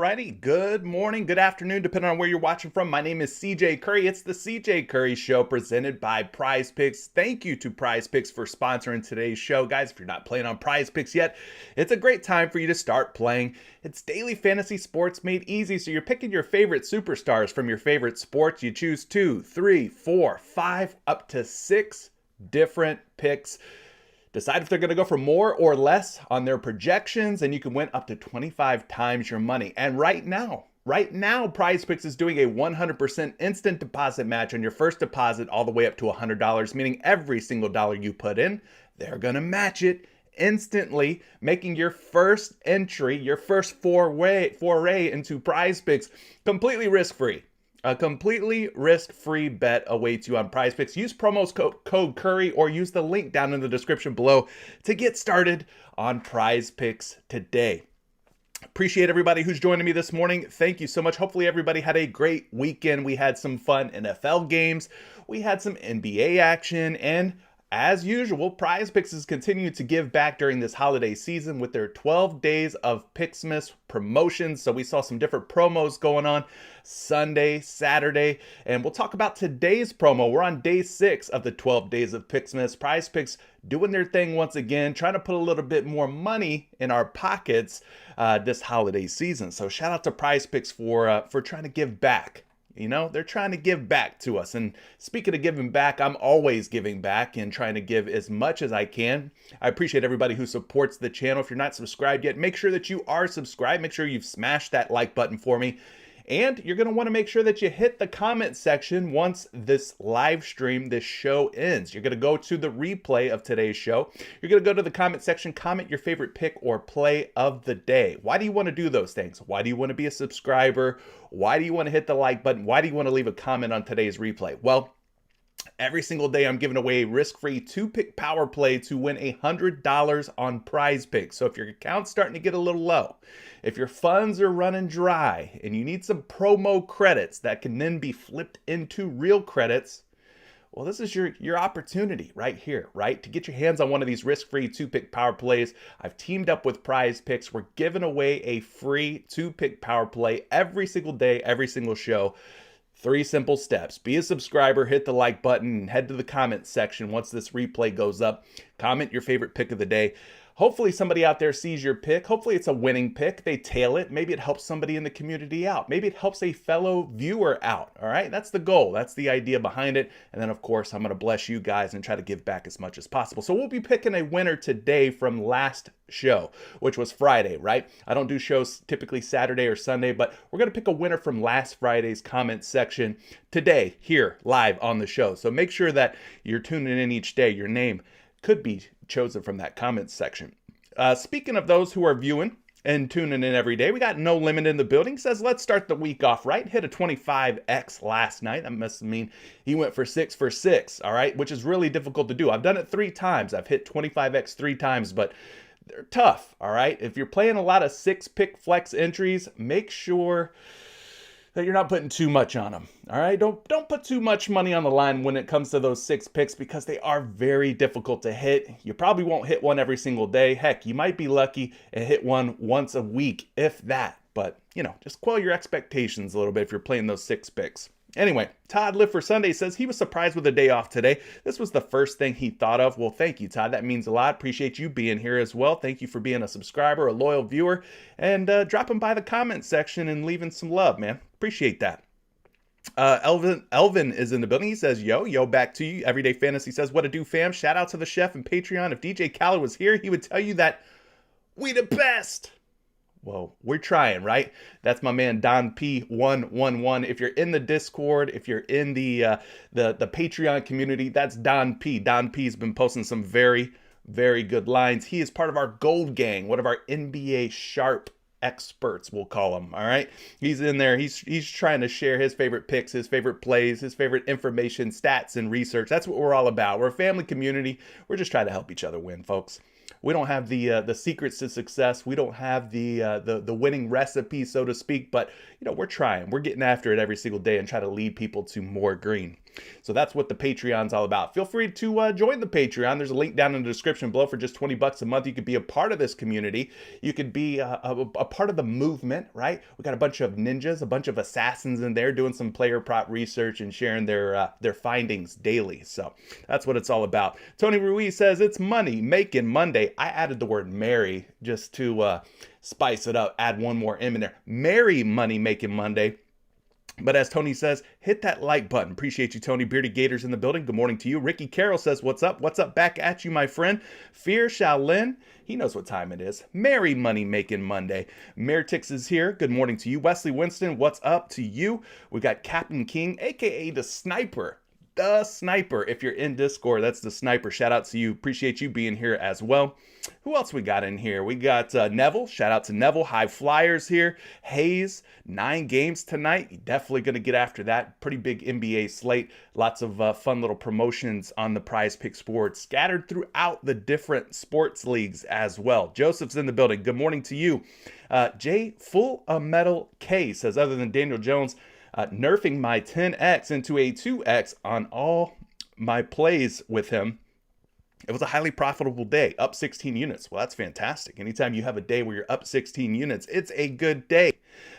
Alrighty, good morning, good afternoon, depending on where you're watching from. My name is CJ Curry. It's the CJ Curry Show presented by PrizePicks. Thank you to PrizePicks for sponsoring today's show. Guys, if you're not playing on PrizePicks yet, it's a great time for you to start playing. It's daily fantasy sports made easy, so you're picking your favorite superstars from your favorite sports. You choose 2, 3, 4, 5, up to 6 different picks. Decide if they're going to go for more or less on their projections, and you can win up to 25 times your money. And right now, PrizePicks is doing a 100% instant deposit match on your first deposit all the way up to $100, meaning every single dollar you put in, they're going to match it instantly, making your first entry, your first foray into PrizePicks completely risk-free. A completely risk-free bet awaits you on PrizePicks. Use promo code Curry or use the link down in the description below to get started on PrizePicks today. Appreciate everybody who's joining me this morning. Thank you so much. Hopefully everybody had a great weekend. We had some fun NFL games. We had some NBA action, and as usual, PrizePicks is continuing to give back during this holiday season with their 12 days of Pixmas promotions. So we saw some different promos going on Sunday, Saturday, and we'll talk about today's promo. We're on day 6 of the 12 days of Pixmas. PrizePicks doing their thing once again, trying to put a little bit more money in our pockets this holiday season. So shout out to PrizePicks for trying to give back. You know, they're trying to give back to us. And speaking of giving back, I'm always giving back and trying to give as much as I can. I appreciate everybody who supports the channel. If you're not subscribed yet, make sure that you are subscribed. Make sure you've smashed that like button for me. And you're going to want to make sure that you hit the comment section once this live stream, this show ends. You're going to go to the replay of today's show. You're going to go to the comment section, comment your favorite pick or play of the day. Why do you want to do those things? Why do you want to be a subscriber? Why do you want to hit the like button? Why do you want to leave a comment on today's replay? Well, every single day, I'm giving away a risk-free 2-pick power play to win $100 on PrizePicks. So if your account's starting to get a little low, if your funds are running dry, and you need some promo credits that can then be flipped into real credits, well, this is your opportunity right here, right? To get your hands on one of these risk-free 2-pick power plays. I've teamed up with PrizePicks. We're giving away a free 2-pick power play every single day, every single show. 3 simple steps. Be a subscriber, hit the like button, and head to the comment section once this replay goes up. Comment your favorite pick of the day. Hopefully somebody out there sees your pick. Hopefully it's a winning pick. They tail it. Maybe it helps somebody in the community out. Maybe it helps a fellow viewer out. All right, that's the goal. That's the idea behind it. And then, of course, I'm going to bless you guys and try to give back as much as possible. So we'll be picking a winner today from last show, which was Friday, right? I don't do shows typically Saturday or Sunday, but we're going to pick a winner from last Friday's comment section today here live on the show. So make sure that you're tuning in each day. Your name could be chosen from that comments section. Speaking of those who are viewing and tuning in every day, we got No Limit in the building. Says, let's start the week off right. Hit a 25X last night. That must mean he went for 6 for 6, all right, which is really difficult to do. I've done it 3 times. I've hit 25X 3 times, but they're tough, all right? If you're playing a lot of 6-pick flex entries, make sure that you're not putting too much on them. All right, don't put too much money on the line when it comes to those 6 picks because they are very difficult to hit. You probably won't hit one every single day. Heck, you might be lucky and hit one once a week, if that. But, you know, just quell your expectations a little bit if you're playing those 6 picks. Anyway, Todd Live for Sunday says he was surprised with a day off today. This was the first thing he thought of. Well, thank you, Todd. That means a lot. Appreciate you being here as well. Thank you for being a subscriber, a loyal viewer, and dropping by the comment section and leaving some love, man. Appreciate that. Elvin is in the building. He says, yo, back to you. Everyday Fantasy says, what a do, fam. Shout out to the chef and Patreon. If DJ Khaled was here, he would tell you that we the best. Well, we're trying, right? That's my man Don P111. If you're in the Discord, if you're in the Patreon community, that's Don P. Don P's been posting some very, very good lines. He is part of our Gold Gang, one of our NBA sharp experts, we'll call him. All right, he's in there. He's trying to share his favorite picks, his favorite plays, his favorite information, stats, and research. That's what we're all about. We're a family community. We're just trying to help each other win, folks. We don't have the secrets to success. We don't have the winning recipe, so to speak. But you know, we're trying. We're getting after it every single day and try to lead people to more green. So that's what the Patreon's all about. Feel free to join the Patreon. There's a link down in the description below. For just $20 a month, you could be a part of this community. You could be a part of the movement, right? We got a bunch of ninjas, a bunch of assassins in there doing some player prop research and sharing their findings daily. So that's what it's all about. Tony Ruiz says, it's money making Monday. I added the word merry just to spice it up, add one more M in there. Merry money making Monday. But as Tony says, hit that like button. Appreciate you, Tony. Bearded Gators in the building. Good morning to you. Ricky Carroll says, what's up? What's up? Back at you, my friend. Fear Shaolin. He knows what time it is. Merry Money Making Monday. Meritix is here. Good morning to you. Wesley Winston, what's up to you? We got Captain King, a.k.a. the Sniper. The Sniper. If you're in Discord, that's the Sniper. Shout out to you. Appreciate you being here as well. Who else we got in here? We got Neville. Shout out to Neville. High Flyers here. Hayes, 9 games tonight. Definitely going to get after that. Pretty big NBA slate. Lots of fun little promotions on the Prize Pick Sports scattered throughout the different sports leagues as well. Joseph's in the building. Good morning to you. Jay Full Metal K says, other than Daniel Jones, nerfing my 10X into a 2X on all my plays with him. It was a highly profitable day, up 16 units. Well, that's fantastic. Anytime you have a day where you're up 16 units, it's a good day.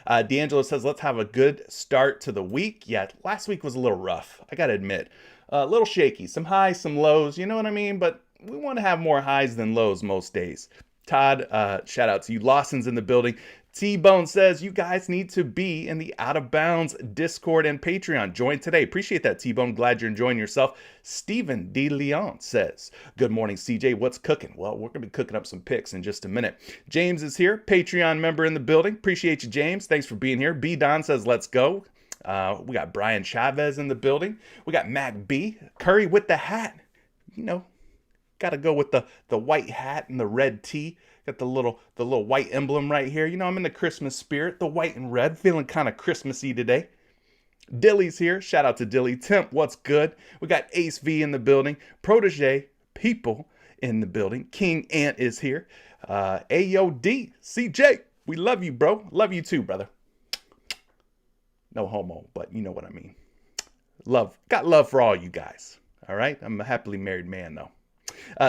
D'Angelo says, let's have a good start to the week. Yeah, last week was a little rough, I got to admit. A little shaky, some highs, some lows, you know what I mean? But we want to have more highs than lows most days. Todd, shout out to you. Lawson's in the building. T-Bone says, you guys need to be in the Out of Bounds Discord and Patreon. Join today. Appreciate that, T-Bone. Glad you're enjoying yourself. Stephen De Leon says, good morning, CJ. What's cooking? Well, we're going to be cooking up some picks in just a minute. James is here. Patreon member in the building. Appreciate you, James. Thanks for being here. B. Don says, let's go. We got Brian Chavez in the building. We got Mac B. Curry with the hat. You know, got to go with the white hat and the red tee. Got the little white emblem right here. You know, I'm in the Christmas spirit, the white and red, feeling kind of Christmassy today. Dilly's here. Shout out to Dilly. Temp, what's good? We got Ace V in the building. Protege people in the building. King Ant is here. AOD, CJ, we love you, bro. Love you too, brother. No homo, but you know what I mean. Got love for all you guys. All right? I'm a happily married man, though.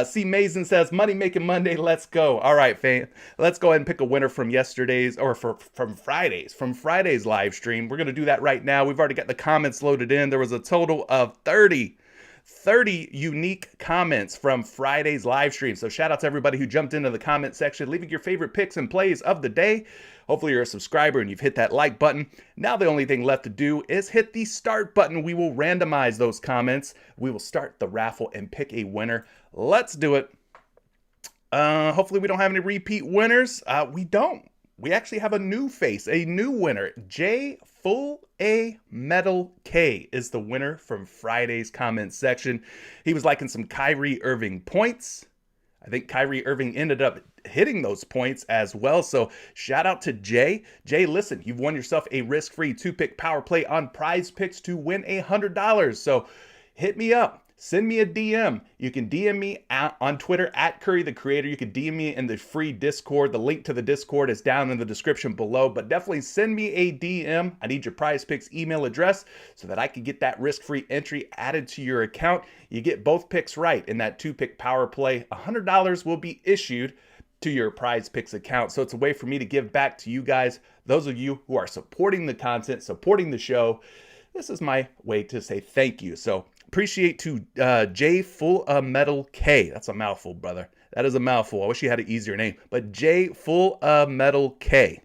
C. Mason says, money making Monday, let's go. All right, fam. Let's go ahead and pick a winner from yesterday's, or from Friday's live stream. We're going to do that right now. We've already got the comments loaded in. There was a total of 30 unique comments from Friday's live stream. So shout out to everybody who jumped into the comment section, leaving your favorite picks and plays of the day. Hopefully you're a subscriber and you've hit that like button. Now the only thing left to do is hit the start button. We will randomize those comments. We will start the raffle and pick a winner. Let's do it. Hopefully we don't have any repeat winners. We don't. We actually have a new face, a new winner. J Full A Metal K is the winner from Friday's comment section. He was liking some Kyrie Irving points. I think Kyrie Irving ended up hitting those points as well. So shout out to Jay. Jay, listen, you've won yourself a risk-free 2-pick power play on Prize Picks to win $100. So hit me up. Send me a DM. You can DM me on Twitter at Curry the Creator. You can DM me in the free Discord. The link to the Discord is down in the description below. But definitely send me a DM. I need your Prize Picks email address so that I can get that risk-free entry added to your account. You get both picks right in that 2-pick power play. $100 will be issued to your Prize Picks account. So it's a way for me to give back to you guys, those of you who are supporting the content, supporting the show. This is my way to say thank you. So appreciate to J Full Metal K. That's a mouthful, brother. That is a mouthful. I wish you had an easier name. But J Full Metal K.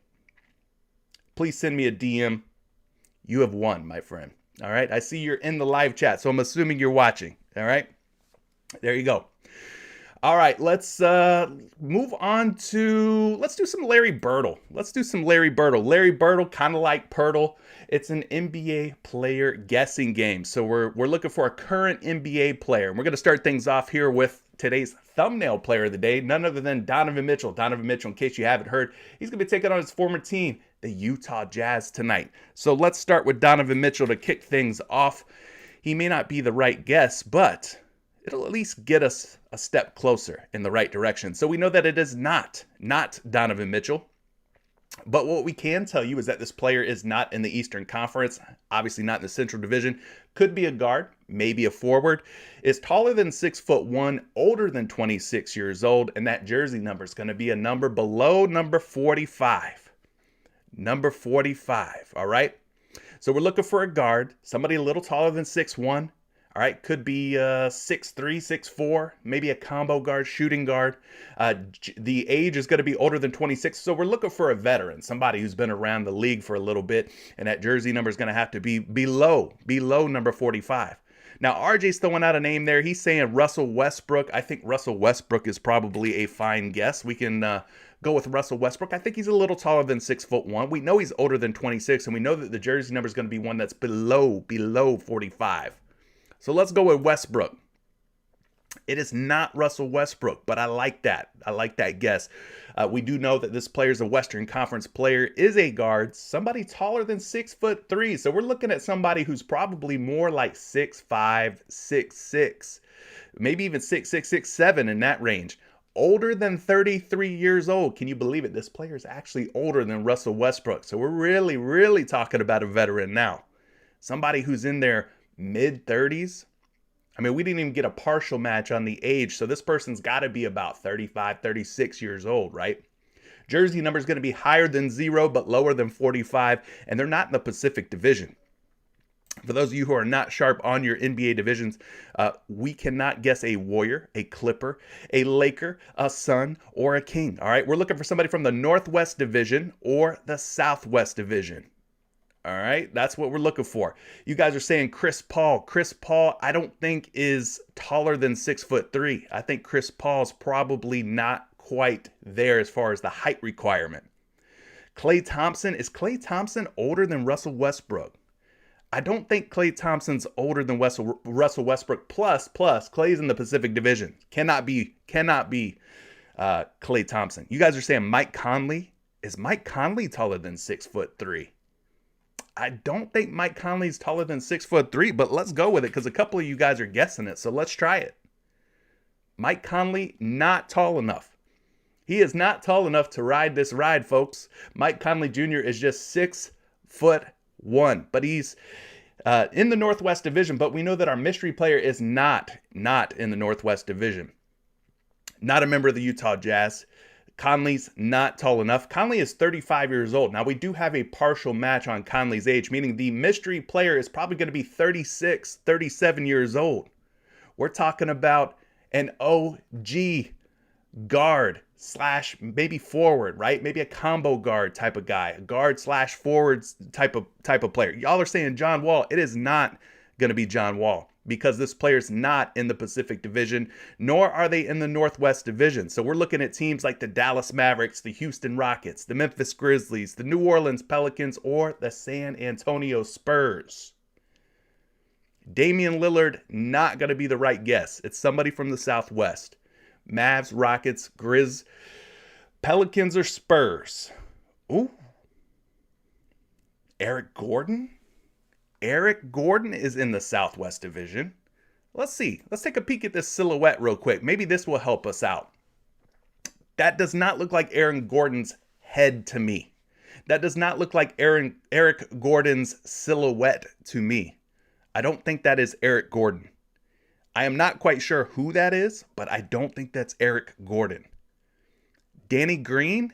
Please send me a DM. You have won, my friend. All right. I see you're in the live chat, so I'm assuming you're watching. All right. There you go. All right, let's move on to, let's do some Larry Birdle. Larry Birdle, kind of like Purtle. It's an NBA player guessing game. So we're looking for a current NBA player. And we're going to start things off here with today's thumbnail player of the day, none other than Donovan Mitchell. Donovan Mitchell, in case you haven't heard, he's going to be taking on his former team, the Utah Jazz, tonight. So let's start with Donovan Mitchell to kick things off. He may not be the right guess, but it'll at least get us a step closer in the right direction. So we know that it is not Donovan Mitchell. But what we can tell you is that this player is not in the Eastern Conference, obviously not in the Central Division. Could be a guard, maybe a forward. Is taller than 6'1", older than 26 years old, and that jersey number is going to be a number below number 45. Number 45, all right? So we're looking for a guard, somebody a little taller than 6'1". All right, could be 6'3", 6'4", maybe a combo guard, shooting guard. The age is going to be older than 26, so we're looking for a veteran, somebody who's been around the league for a little bit, and that jersey number is going to have to be below number 45. Now, RJ's throwing out a name there. He's saying Russell Westbrook. I think Russell Westbrook is probably a fine guess. We can go with Russell Westbrook. I think he's a little taller than 6'1". We know he's older than 26, and we know that the jersey number is going to be one that's below 45. So let's go with Westbrook. It is not Russell Westbrook, but I like that. I like that guess. We do know that this player is a Western Conference player, is a guard, somebody taller than 6'3". So we're looking at somebody who's probably more like 6'5", 6'6", maybe even 6'6", 6'7", in that range. Older than 33 years old. Can you believe it? This player is actually older than Russell Westbrook. So we're really, really talking about a veteran now. Somebody who's in their mid-30s. I mean, we didn't even get a partial match on the age, so this person's got to be about 35, 36 years old, right? Jersey number is going to be higher than 0, but lower than 45, and they're not in the Pacific Division. For those of you who are not sharp on your NBA divisions, we cannot guess a Warrior, a Clipper, a Laker, a Sun, or a King, all right? We're looking for somebody from the Northwest Division or the Southwest Division. All right, that's what we're looking for. You guys are saying Chris Paul. Chris Paul, I don't think is taller than 6'3". I think Chris Paul's probably not quite there as far as the height requirement. Klay Thompson, is Klay Thompson older than Russell Westbrook? I don't think Klay Thompson's older than Russell Westbrook. Plus, Klay's in the Pacific Division. Cannot be Klay Thompson. You guys are saying Mike Conley. Is Mike Conley taller than 6'3"? I don't think Mike Conley's taller than 6'3", but let's go with it because a couple of you guys are guessing it. So let's try it. Mike Conley, not tall enough. He is not tall enough to ride this ride, folks. Mike Conley Jr. is just 6'1", but he's in the Northwest Division. But we know that our mystery player is not in the Northwest Division. Not a member of the Utah Jazz. Conley's not tall enough. Conley is 35 years old. Now, we do have a partial match on Conley's age, meaning the mystery player is probably going to be 36, 37 years old. We're talking about an OG guard slash maybe forward, right? Maybe a combo guard type of guy, a guard slash forwards type of player. Y'all are saying John Wall. It is not going to be John Wall, because this player's not in the Pacific Division, nor are they in the Northwest Division. So we're looking at teams like the Dallas Mavericks, the Houston Rockets, the Memphis Grizzlies, the New Orleans Pelicans, or the San Antonio Spurs. Damian Lillard, not going to be the right guess. It's somebody from the Southwest. Mavs, Rockets, Grizz, Pelicans, or Spurs. Ooh. Eric Gordon? Eric Gordon is in the Southwest Division. Let's see. Let's take a peek at this silhouette real quick. Maybe this will help us out. That does not look like Aaron Gordon's head to me. That does not look like Eric Gordon's silhouette to me. I don't think that is Eric Gordon. I am not quite sure who that is, but I don't think that's Eric Gordon. Danny Green?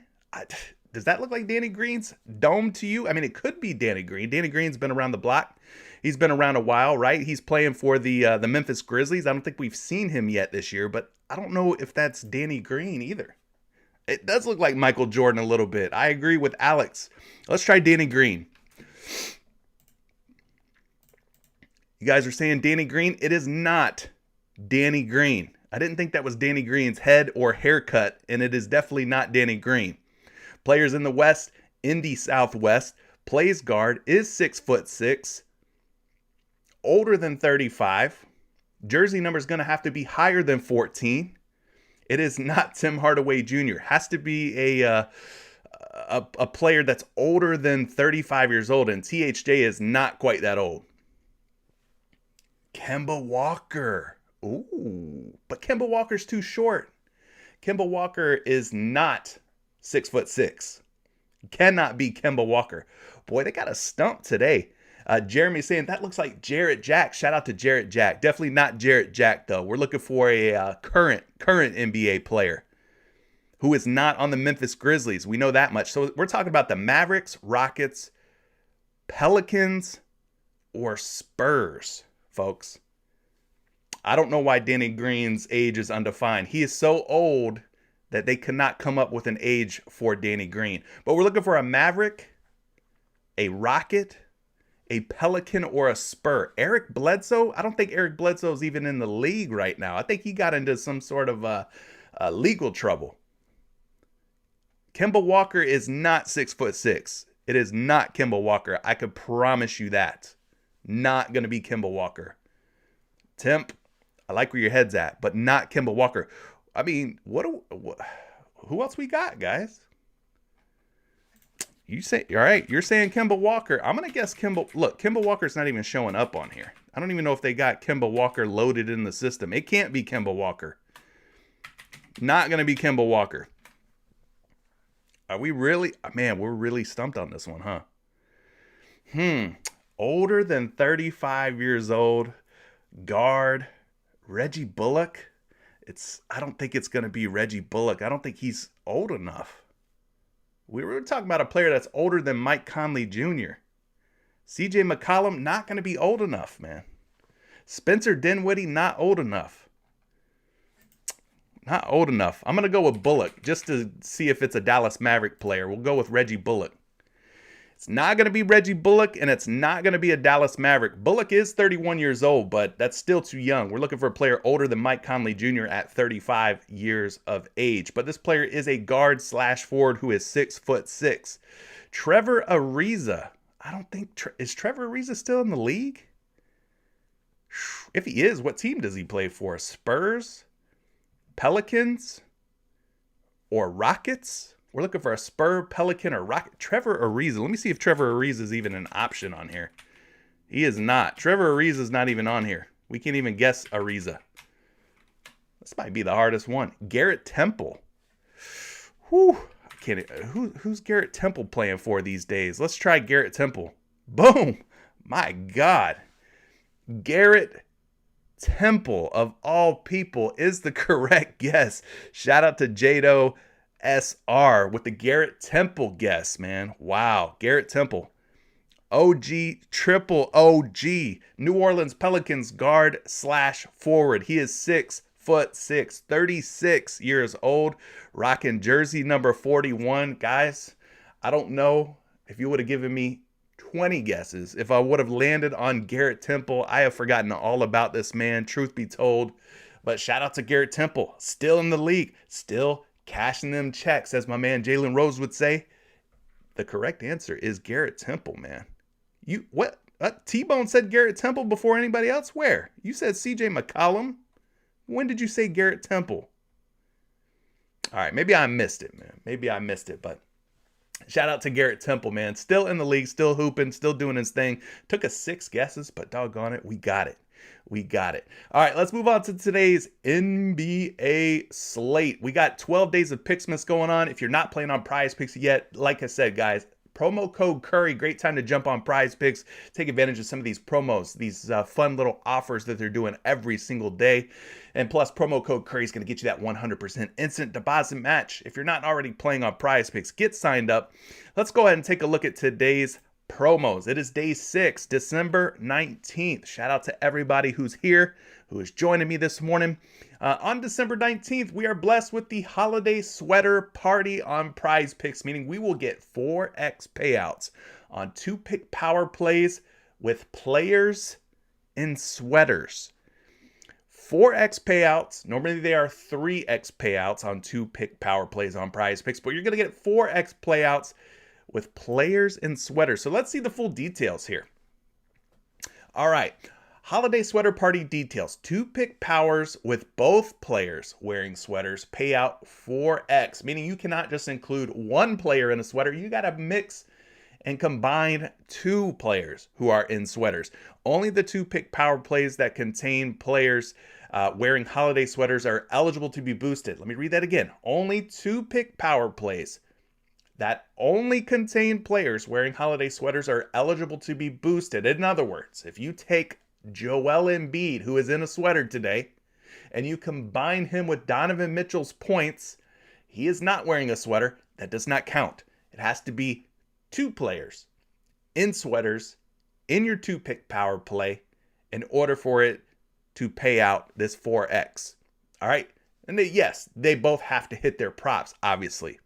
Does that look like Danny Green's dome to you? I mean, it could be Danny Green. Danny Green's been around the block. He's been around a while, right? He's playing for the Memphis Grizzlies. I don't think we've seen him yet this year, but I don't know if that's Danny Green either. It does look like Michael Jordan a little bit. I agree with Alex. Let's try Danny Green. You guys are saying Danny Green. It is not Danny Green. I didn't think that was Danny Green's head or haircut, and it is definitely not Danny Green. Players in the West, in the Southwest, plays guard, is 6'6", older than 35. Jersey number is going to have to be higher than 14. It is not Tim Hardaway Jr. Has to be a player that's older than 35 years old, and THJ is not quite that old. Kemba Walker. Ooh, but Kemba Walker's too short. Kemba Walker is not 6'6". Cannot be Kemba Walker. Boy, they got a stump today. Jeremy saying that looks like Jarrett Jack. Shout out to Jarrett Jack. Definitely not Jarrett Jack though. We're looking for a current NBA player who is not on the Memphis Grizzlies. We know that much. So we're talking about the Mavericks, Rockets, Pelicans, or Spurs, folks. I don't know why Danny Green's age is undefined. He is so old that they could not come up with an age for Danny Green. But we're looking for a Maverick, a Rocket, a Pelican, or a Spur. Eric Bledsoe? I don't think Eric Bledsoe is even in the league right now. I think he got into some sort of legal trouble. Kemba Walker is not 6'6". It is not Kemba Walker. I could promise you that. Not going to be Kemba Walker. Temp, I like where your head's at, but not Kemba Walker. I mean, who else we got, guys? You say, all right, you're saying Kemba Walker. I'm going to guess Kemba Walker's not even showing up on here. I don't even know if they got Kemba Walker loaded in the system. It can't be Kemba Walker. Not going to be Kemba Walker. Are we really? Man, we're really stumped on this one, huh? Older than 35 years old. Guard. Reggie Bullock. I don't think it's going to be Reggie Bullock. I don't think he's old enough. We were talking about a player that's older than Mike Conley Jr. CJ McCollum, not going to be old enough, man. Spencer Dinwiddie, not old enough. Not old enough. I'm going to go with Bullock just to see if it's a Dallas Maverick player. We'll go with Reggie Bullock. It's not going to be Reggie Bullock, and it's not going to be a Dallas Maverick. Bullock is 31 years old, but that's still too young. We're looking for a player older than Mike Conley Jr. at 35 years of age. But this player is a guard/forward who is 6'6". Trevor Ariza. I don't think... Is Trevor Ariza still in the league? If he is, what team does he play for? Spurs? Pelicans? Or Rockets? We're looking for a Spur, Pelican, or Rocket. Trevor Ariza. Let me see if Trevor Ariza is even an option on here. He is not. Trevor Ariza is not even on here. We can't even guess Ariza. This might be the hardest one. Garrett Temple. Whew. Who's Garrett Temple playing for these days? Let's try Garrett Temple. Boom. My God. Garrett Temple, of all people, is the correct guess. Shout out to Jado SR with the Garrett Temple guess, man. Wow. Garrett Temple. OG, triple OG. New Orleans Pelicans guard/forward. He is 6'6", 36 years old, rocking jersey number 41. Guys, I don't know if you would have given me 20 guesses if I would have landed on Garrett Temple. I have forgotten all about this man, truth be told. But shout out to Garrett Temple. Still in the league. Still cashing them checks, as my man Jalen Rose would say. The correct answer is Garrett Temple, man. What? T-Bone said Garrett Temple before anybody else? Where? You said CJ McCollum. When did you say Garrett Temple? All right, maybe I missed it, man. Maybe I missed it, but shout out to Garrett Temple, man. Still in the league, still hooping, still doing his thing. Took us 6 guesses, but doggone it, we got it. We got it. All right, let's move on to today's NBA slate. We got 12 days of Pixmas going on. If you're not playing on PrizePicks yet, like I said, guys, promo code Curry, great time to jump on PrizePicks. Take advantage of some of these promos, these fun little offers that they're doing every single day. And plus, promo code Curry is going to get you that 100% instant deposit match. If you're not already playing on PrizePicks, get signed up. Let's go ahead and take a look at today's promos. It is day 6, December 19th. Shout out to everybody who's here, who is joining me this morning. On December 19th, we are blessed with the holiday sweater party on PrizePicks, meaning we will get 4x payouts on 2-pick power plays with players in sweaters. 4x payouts. Normally they are 3x payouts on 2-pick power plays on PrizePicks, but you're going to get 4x payouts with players in sweaters. So let's see the full details here. All right. Holiday sweater party details. 2-pick powers with both players wearing sweaters pay out 4x, meaning you cannot just include one player in a sweater. You got to mix and combine 2 players who are in sweaters. Only the 2-pick power plays that contain players wearing holiday sweaters are eligible to be boosted. Let me read that again. Only 2-pick power plays that only contain players wearing holiday sweaters are eligible to be boosted. In other words, if you take Joel Embiid, who is in a sweater today, and you combine him with Donovan Mitchell's points, he is not wearing a sweater. That does not count. It has to be two players in sweaters in your two-pick power play in order for it to pay out this 4X. All right? And yes, they both have to hit their props, obviously.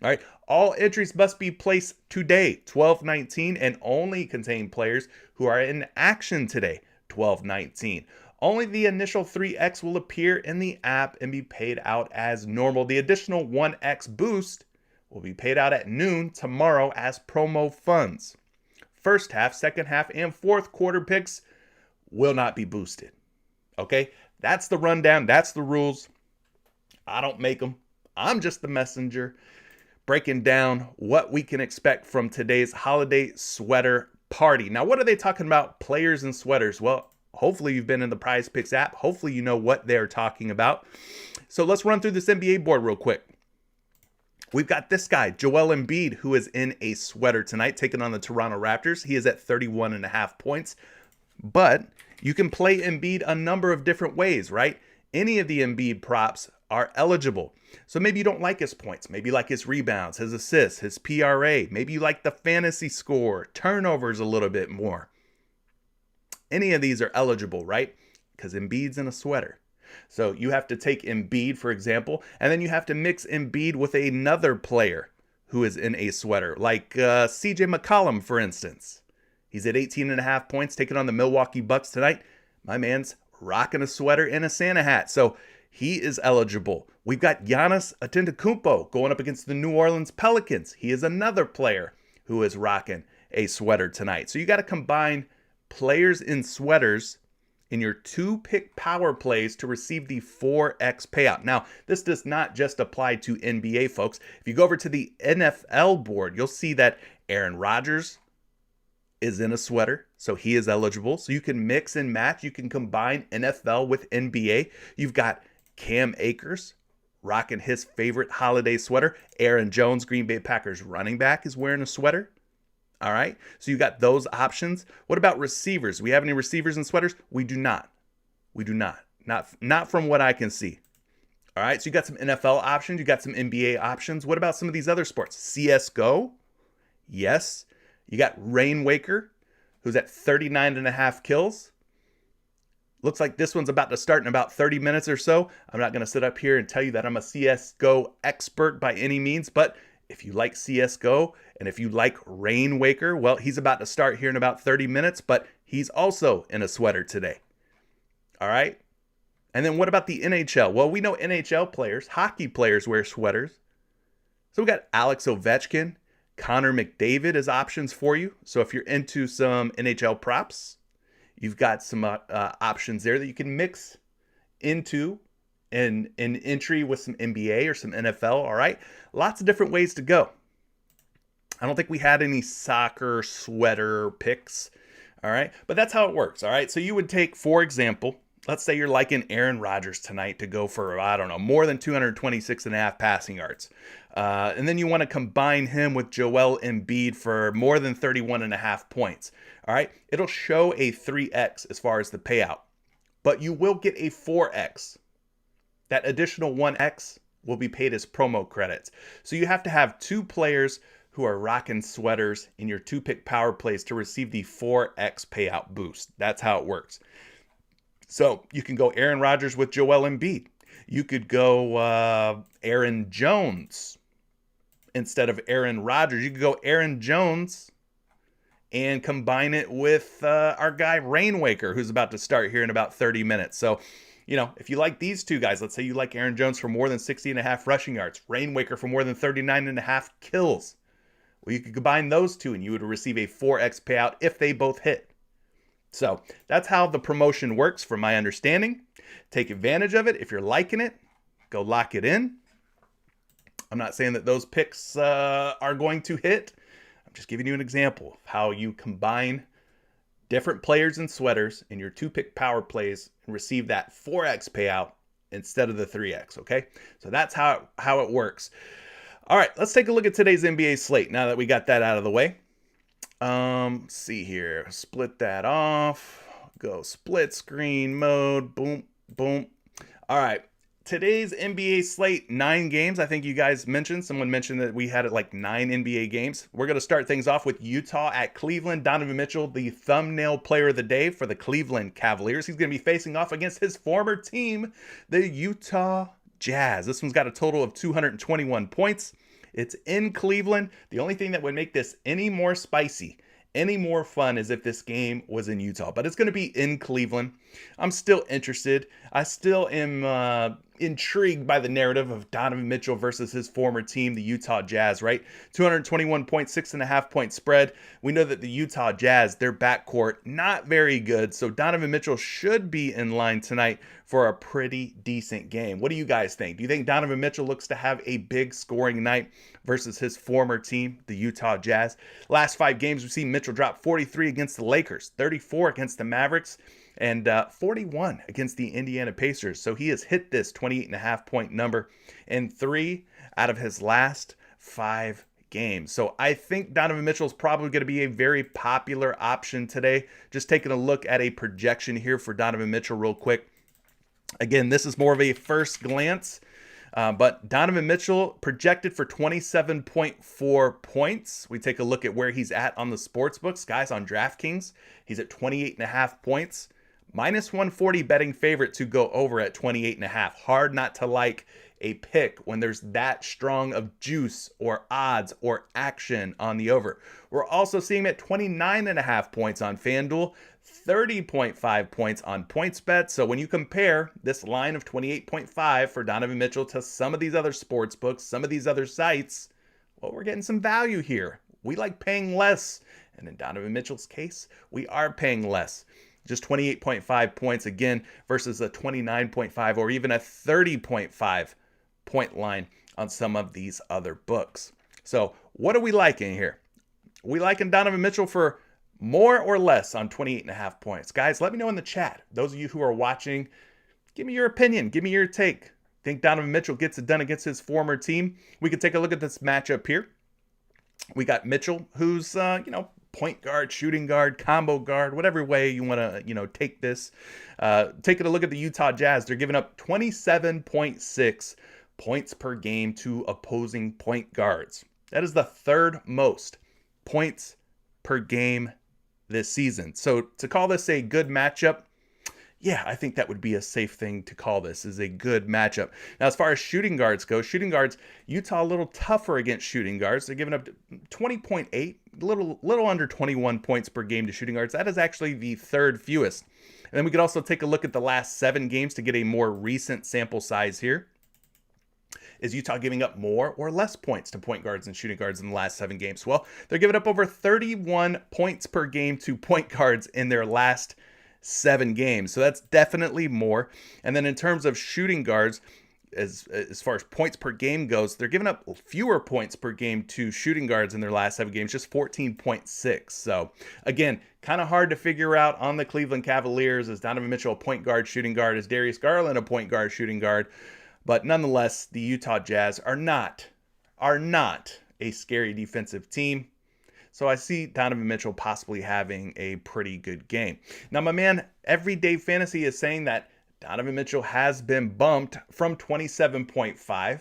All right? All entries must be placed today, 12/19, and only contain players who are in action today, 12/19. Only the initial 3X will appear in the app and be paid out as normal. The additional 1X boost will be paid out at noon tomorrow as promo funds. First half, second half, and fourth quarter picks will not be boosted. Okay? That's the rundown. That's the rules. I don't make them. I'm just the messenger breaking down what we can expect from today's holiday sweater party. Now, what are they talking about? Players and sweaters. Well, hopefully you've been in the PrizePicks app. Hopefully you know what they're talking about. So let's run through this NBA board real quick. We've got this guy, Joel Embiid, who is in a sweater tonight, taking on the Toronto Raptors. He is at 31.5 points. But you can play Embiid a number of different ways, right? Any of the Embiid props are eligible. So maybe you don't like his points. Maybe you like his rebounds, his assists, his PRA. Maybe you like the fantasy score, turnovers a little bit more. Any of these are eligible, right? Because Embiid's in a sweater. So you have to take Embiid, for example, and then you have to mix Embiid with another player who is in a sweater, like CJ McCollum, for instance. He's at 18.5 points, taking on the Milwaukee Bucks tonight. My man's rocking a sweater and a Santa hat, so he is eligible. We've got Giannis Antetokounmpo going up against the New Orleans Pelicans. He is another player who is rocking a sweater tonight. So you got to combine players in sweaters in your two-pick power plays to receive the 4X payout. Now, this does not just apply to NBA, folks. If you go over to the NFL board, you'll see that Aaron Rodgers is in a sweater, so he is eligible. So you can mix and match. You can combine NFL with NBA. You've got Cam Akers rocking his favorite holiday sweater. Aaron Jones, Green Bay Packers running back, is wearing a sweater. All right, so you got those options. What about receivers? Do we have any receivers in sweaters? We do not. We do not. Not from what I can see. All right, so you got some NFL options. You got some NBA options. What about some of these other sports? CSGO? Yes. You got Rainwaker, who's at 39.5 kills. Looks like this one's about to start in about 30 minutes or so. I'm not going to sit up here and tell you that I'm a CSGO expert by any means, but if you like CSGO and if you like Rainwaker, well, he's about to start here in about 30 minutes, but he's also in a sweater today. All right? And then what about the NHL? Well, we know NHL players, hockey players wear sweaters. So we got Alex Ovechkin, Connor McDavid as options for you. So if you're into some NHL props, you've got some options there that you can mix into an entry with some NBA or some NFL, all right? Lots of different ways to go. I don't think we had any soccer sweater picks, all right? But that's how it works, all right? So you would take, for example, let's say you're liking Aaron Rodgers tonight to go for, I don't know, more than 226.5 passing yards. And then you want to combine him with Joel Embiid for more than 31.5 points, all right? It'll show a 3X as far as the payout, but you will get a 4X. That additional 1X will be paid as promo credits. So you have to have two players who are rocking sweaters in your two-pick power plays to receive the 4X payout boost. That's how it works. So you can go Aaron Rodgers with Joel Embiid. You could go Aaron Jones instead of Aaron Rodgers. You could go Aaron Jones and combine it with our guy Rainwaker, who's about to start here in about 30 minutes. So, you know, if you like these two guys, let's say you like Aaron Jones for more than 60.5 rushing yards, Rainwaker for more than 39.5 kills. Well, you could combine those two and you would receive a 4X payout if they both hit. So that's how the promotion works from my understanding. Take advantage of it. If you're liking it, go lock it in. I'm not saying that those picks are going to hit. I'm just giving you an example of how you combine different players and sweaters in your two-pick power plays and receive that 4X payout instead of the 3X, okay? So that's how it works. All right, let's take a look at today's NBA slate now that we got that out of the way. See here. Split that off. Go split screen mode. Boom, boom. All right. Today's NBA slate, 9 games. I think you guys mentioned, someone mentioned that we had like 9 NBA games. We're going to start things off with Utah at Cleveland. Donovan Mitchell, the thumbnail player of the day for the Cleveland Cavaliers. He's going to be facing off against his former team, the Utah Jazz. This one's got a total of 221 points. It's in Cleveland. The only thing that would make this any more spicy, any more fun, is if this game was in Utah. But it's going to be in Cleveland. I'm still interested. I still am intrigued by the narrative of Donovan Mitchell versus his former team, the Utah Jazz, right? 221 points, 6.5 point spread. We know that the Utah Jazz, their backcourt, not very good. So Donovan Mitchell should be in line tonight for a pretty decent game. What do you guys think? Do you think Donovan Mitchell looks to have a big scoring night versus his former team, the Utah Jazz? Last 5 games, we've seen Mitchell drop 43 against the Lakers, 34 against the Mavericks, and 41 against the Indiana Pacers. So he has hit this 28.5 point number in 3 out of his last 5 games. So I think Donovan Mitchell is probably going to be a very popular option today. Just taking a look at a projection here for Donovan Mitchell real quick. Again, this is more of a first glance, but Donovan Mitchell projected for 27.4 points. We take a look at where he's at on the sports books. Guys, on DraftKings, he's at 28.5 points. Minus 140 betting favorite to go over at 28.5. Hard not to like a pick when there's that strong of juice or odds or action on the over. We're also seeing him at 29.5 points on FanDuel, 30.5 points on PointsBet. So when you compare this line of 28.5 for Donovan Mitchell to some of these other sports books, some of these other sites, well, we're getting some value here. We like paying less. And in Donovan Mitchell's case, we are paying less. Just 28.5 points again versus a 29.5 or even a 30.5 point line on some of these other books. So what are we liking here? We liking Donovan Mitchell for more or less on 28.5 points? Guys, let me know in the chat. Those of you who are watching, give me your opinion. Give me your take. Think Donovan Mitchell gets it done against his former team? We could take a look at this matchup here. We got Mitchell, who's, point guard, shooting guard, combo guard, whatever way you want to, take this. Taking a look at the Utah Jazz, they're giving up 27.6 points per game to opposing point guards. That is the 3rd most points per game this season. So to call this a good matchup, yeah, I think that would be a safe thing to call this, is a good matchup. Now, as far as shooting guards go, Utah a little tougher against shooting guards. They're giving up 20.8, little under 21 points per game to shooting guards. That is actually the 3rd fewest. And then we could also take a look at the last 7 games to get a more recent sample size here. Is Utah giving up more or less points to point guards and shooting guards in the last 7 games? Well, they're giving up over 31 points per game to point guards in their last 7 games. So that's definitely more. And then in terms of shooting guards, as far as points per game goes, they're giving up fewer points per game to shooting guards in their last 7 games, just 14.6. So again, kind of hard to figure out on the Cleveland Cavaliers. Is Donovan Mitchell a point guard, shooting guard? Is Darius Garland a point guard, shooting guard? But nonetheless, the Utah Jazz are not a scary defensive team. So I see Donovan Mitchell possibly having a pretty good game. Now, my man, Everyday Fantasy is saying that Donovan Mitchell has been bumped from 27.5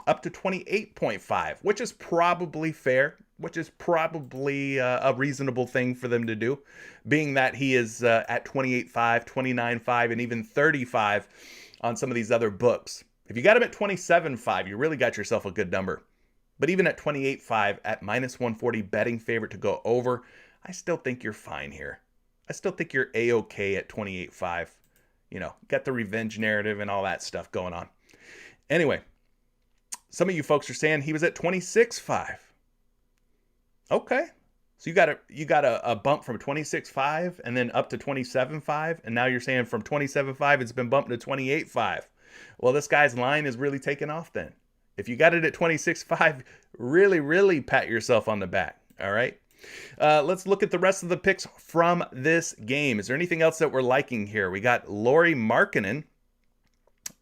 up to 28.5, which is probably fair, which is probably a reasonable thing for them to do, being that he is at 28.5, 29.5, and even 35 on some of these other books. If you got him at 27.5, you really got yourself a good number. But even at 28.5 at minus 140 betting favorite to go over, I still think you're fine here. I still think you're A-okay at 28.5. Got the revenge narrative and all that stuff going on. Anyway, some of you folks are saying he was at 26.5. Okay. So you got a bump from 26.5 and then up to 27.5, and now you're saying from 27.5 it's been bumped to 28.5. Well, this guy's line is really taking off then. If you got it at 26.5, really, really pat yourself on the back. All right. Let's look at the rest of the picks from this game. Is there anything else that we're liking here? We got Lauri Markkanen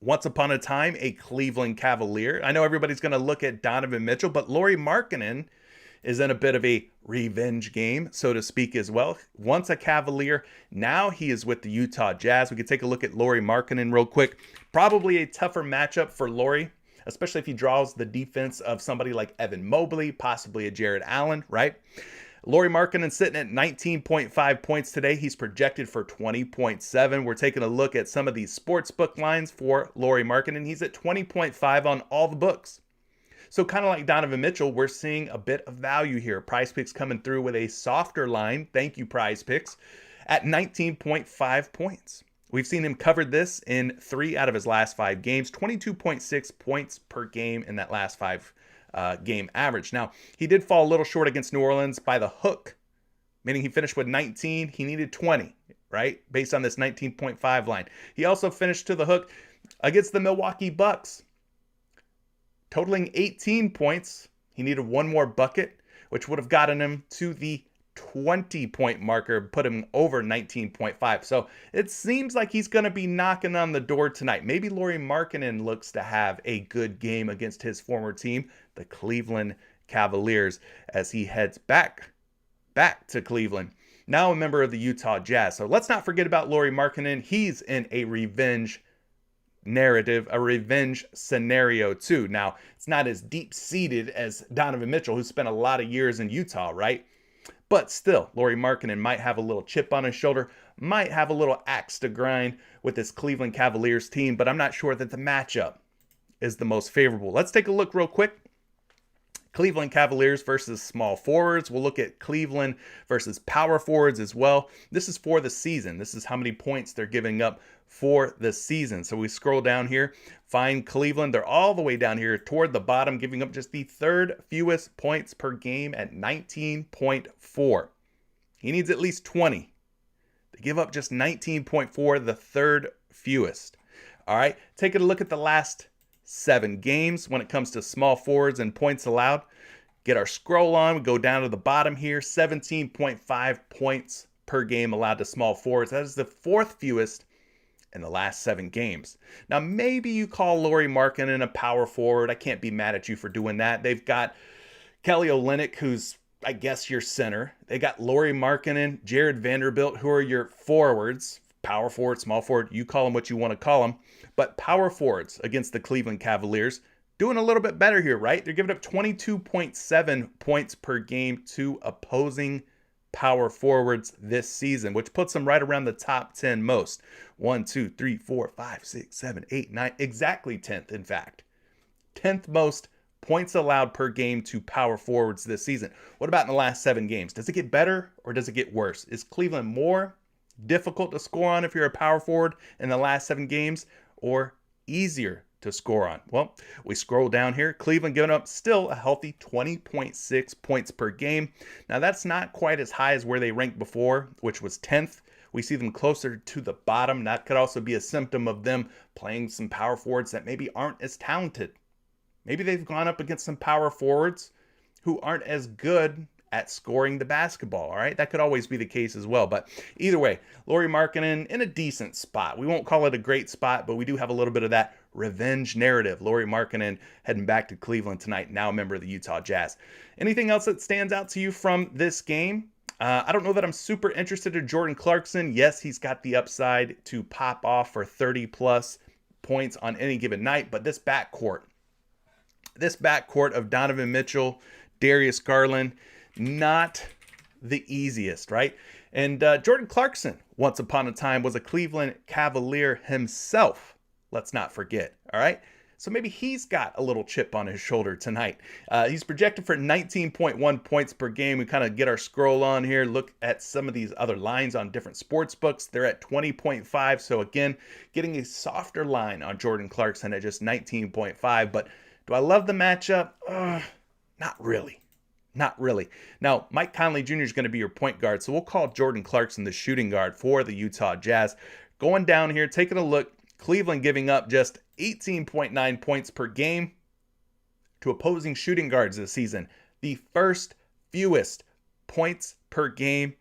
once upon a time, a Cleveland Cavalier. I know everybody's going to look at Donovan Mitchell, but Lauri Markkanen is in a bit of a revenge game, so to speak, as well. Once a Cavalier, now he is with the Utah Jazz. We could take a look at Lauri Markkanen real quick. Probably a tougher matchup for Lauri, especially if he draws the defense of somebody like Evan Mobley, possibly a Jared Allen, right? Lauri Markkanen sitting at 19.5 points today. He's projected for 20.7. We're taking a look at some of these sportsbook lines for Lauri Markkanen. He's at 20.5 on all the books. So kind of like Donovan Mitchell, we're seeing a bit of value here. PrizePicks coming through with a softer line. Thank you, PrizePicks, at 19.5 points. We've seen him cover this in 3 out of his last 5 games, 22.6 points per game in that last 5 game average. Now, he did fall a little short against New Orleans by the hook, meaning he finished with 19. He needed 20, right? Based on this 19.5 line. He also finished to the hook against the Milwaukee Bucks, totaling 18 points. He needed one more bucket, which would have gotten him to the 20-point marker, put him over 19.5. So it seems like he's going to be knocking on the door tonight. Maybe Lauri Markkanen looks to have a good game against his former team, the Cleveland Cavaliers, as he heads back to Cleveland. Now a member of the Utah Jazz. So let's not forget about Lauri Markkanen. He's in a revenge narrative, a revenge scenario too. Now, it's not as deep-seated as Donovan Mitchell, who spent a lot of years in Utah, right? But still, Lauri Markkanen might have a little chip on his shoulder, might have a little axe to grind with this Cleveland Cavaliers team, but I'm not sure that the matchup is the most favorable. Let's take a look real quick. Cleveland Cavaliers versus small forwards. We'll look at Cleveland versus power forwards as well. This is for the season. This is how many points they're giving up for the season. So we scroll down here, find Cleveland. They're all the way down here toward the bottom, giving up just the 3rd fewest points per game at 19.4. He needs at least 20. They give up just 19.4, the 3rd fewest. All right, taking a look at the last 7 games when it comes to small forwards and points allowed. Get our scroll on, we go down to the bottom here, 17.5 points per game allowed to small forwards. That is the 4th fewest in the last 7 games. Now, maybe you call Lauri Markkanen a power forward. I can't be mad at you for doing that. They've got Kelly Olynyk, who's, I guess, your center. They got Lauri Markkanen, Jared Vanderbilt, who are your forwards. Power forward, small forward, you call them what you want to call them. But power forwards against the Cleveland Cavaliers, doing a little bit better here, right? They're giving up 22.7 points per game to opposing power forwards this season, which puts them right around the top 10 most. 1, 2, 3, 4, 5, 6, 7, 8, 9, exactly 10th, in fact. 10th most points allowed per game to power forwards this season. What about in the last 7 games? Does it get better or does it get worse? Is Cleveland more difficult to score on if you're a power forward in the last 7 games, or easier to score on? Well, we scroll down here. Cleveland giving up still a healthy 20.6 points per game. Now, that's not quite as high as where they ranked before, which was 10th. We see them closer to the bottom. That could also be a symptom of them playing some power forwards that maybe aren't as talented. Maybe they've gone up against some power forwards who aren't as good at scoring the basketball, all right? That could always be the case as well. But either way, Lauri Markkanen in a decent spot. We won't call it a great spot, but we do have a little bit of that revenge narrative. Lauri Markkanen heading back to Cleveland tonight, now a member of the Utah Jazz. Anything else that stands out to you from this game? I don't know that I'm super interested in Jordan Clarkson. Yes, he's got the upside to pop off for 30-plus points on any given night, but this backcourt of Donovan Mitchell, Darius Garland, not the easiest, right? And Jordan Clarkson, once upon a time, was a Cleveland Cavalier himself. Let's not forget, all right? So maybe he's got a little chip on his shoulder tonight. He's projected for 19.1 points per game. We kind of get our scroll on here, look at some of these other lines on different sports books. They're at 20.5. So again, getting a softer line on Jordan Clarkson at just 19.5. But do I love the matchup? Not really. Not really. Now, Mike Conley Jr. is going to be your point guard, so we'll call Jordan Clarkson the shooting guard for the Utah Jazz. Going down here, taking a look, Cleveland giving up just 18.9 points per game to opposing shooting guards this season. The 1st fewest points per game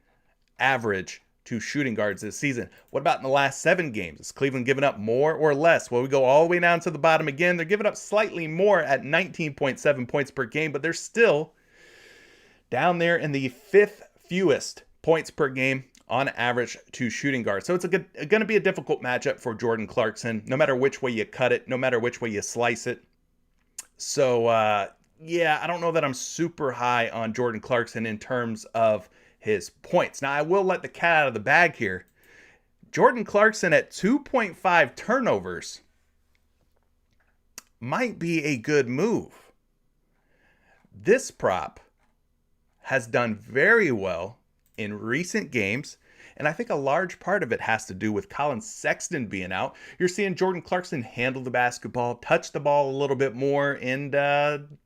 average to shooting guards this season. What about in the last 7 games? Is Cleveland giving up more or less? Well, we go all the way down to the bottom again. They're giving up slightly more at 19.7 points per game, but they're still down there in the 5th fewest points per game on average to shooting guards. So it's going to be a difficult matchup for Jordan Clarkson, no matter which way you cut it, no matter which way you slice it. So, yeah, I don't know that I'm super high on Jordan Clarkson in terms of his points. Now, I will let the cat out of the bag here. Jordan Clarkson at 2.5 turnovers might be a good move. This prop has done very well in recent games, and I think a large part of it has to do with Colin Sexton being out. You're seeing Jordan Clarkson handle the basketball, touch the ball a little bit more, and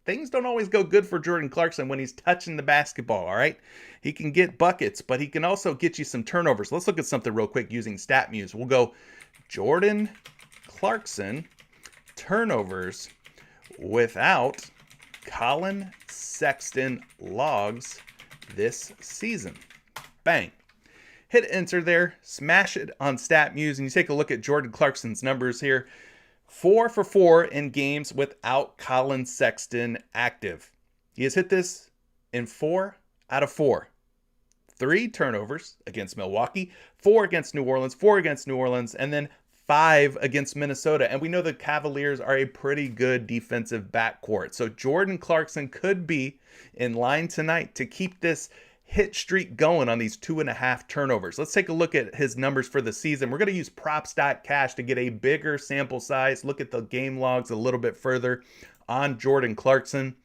things don't always go good for Jordan Clarkson when he's touching the basketball, all right? He can get buckets, but he can also get you some turnovers. Let's look at something real quick using StatMuse. We'll go Jordan Clarkson turnovers without Colin Sexton logs this season. Bang. Hit enter there, smash it on StatMuse, and you take a look at Jordan Clarkson's numbers here. 4 for 4 in games without Colin Sexton active. He has hit this in 4 out of 4. 3 turnovers against Milwaukee, 4 against New Orleans, 4 against New Orleans, and then 5 against Minnesota. And we know the Cavaliers are a pretty good defensive backcourt. So Jordan Clarkson could be in line tonight to keep this hit streak going on these 2.5 turnovers. Let's take a look at his numbers for the season. We're going to use props.cash to get a bigger sample size, look at the game logs a little bit further on Jordan Clarkson.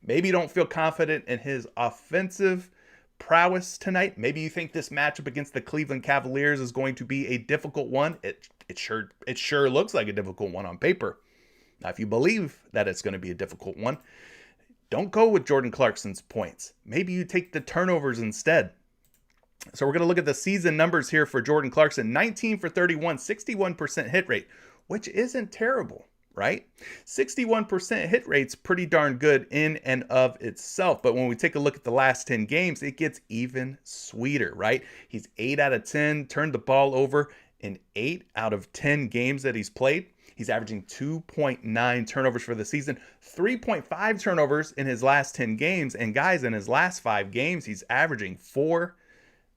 Maybe you don't feel confident in his offensive prowess tonight. Maybe you think this matchup against the Cleveland Cavaliers is going to be a difficult one. It sure looks like a difficult one on paper. Now, if you believe that it's going to be a difficult one, don't go with Jordan Clarkson's points. Maybe you take the turnovers instead. So we're going to look at the season numbers here for Jordan Clarkson. 19 for 31, 61% hit rate, which isn't terrible, right? 61% hit rate's pretty darn good in and of itself. But when we take a look at the last 10 games, it gets even sweeter, right? He's 8 out of 10, turned the ball over in 8 out of 10 games that he's played. He's averaging 2.9 turnovers for the season, 3.5 turnovers in his last 10 games. And guys, in his last 5 games, he's averaging 4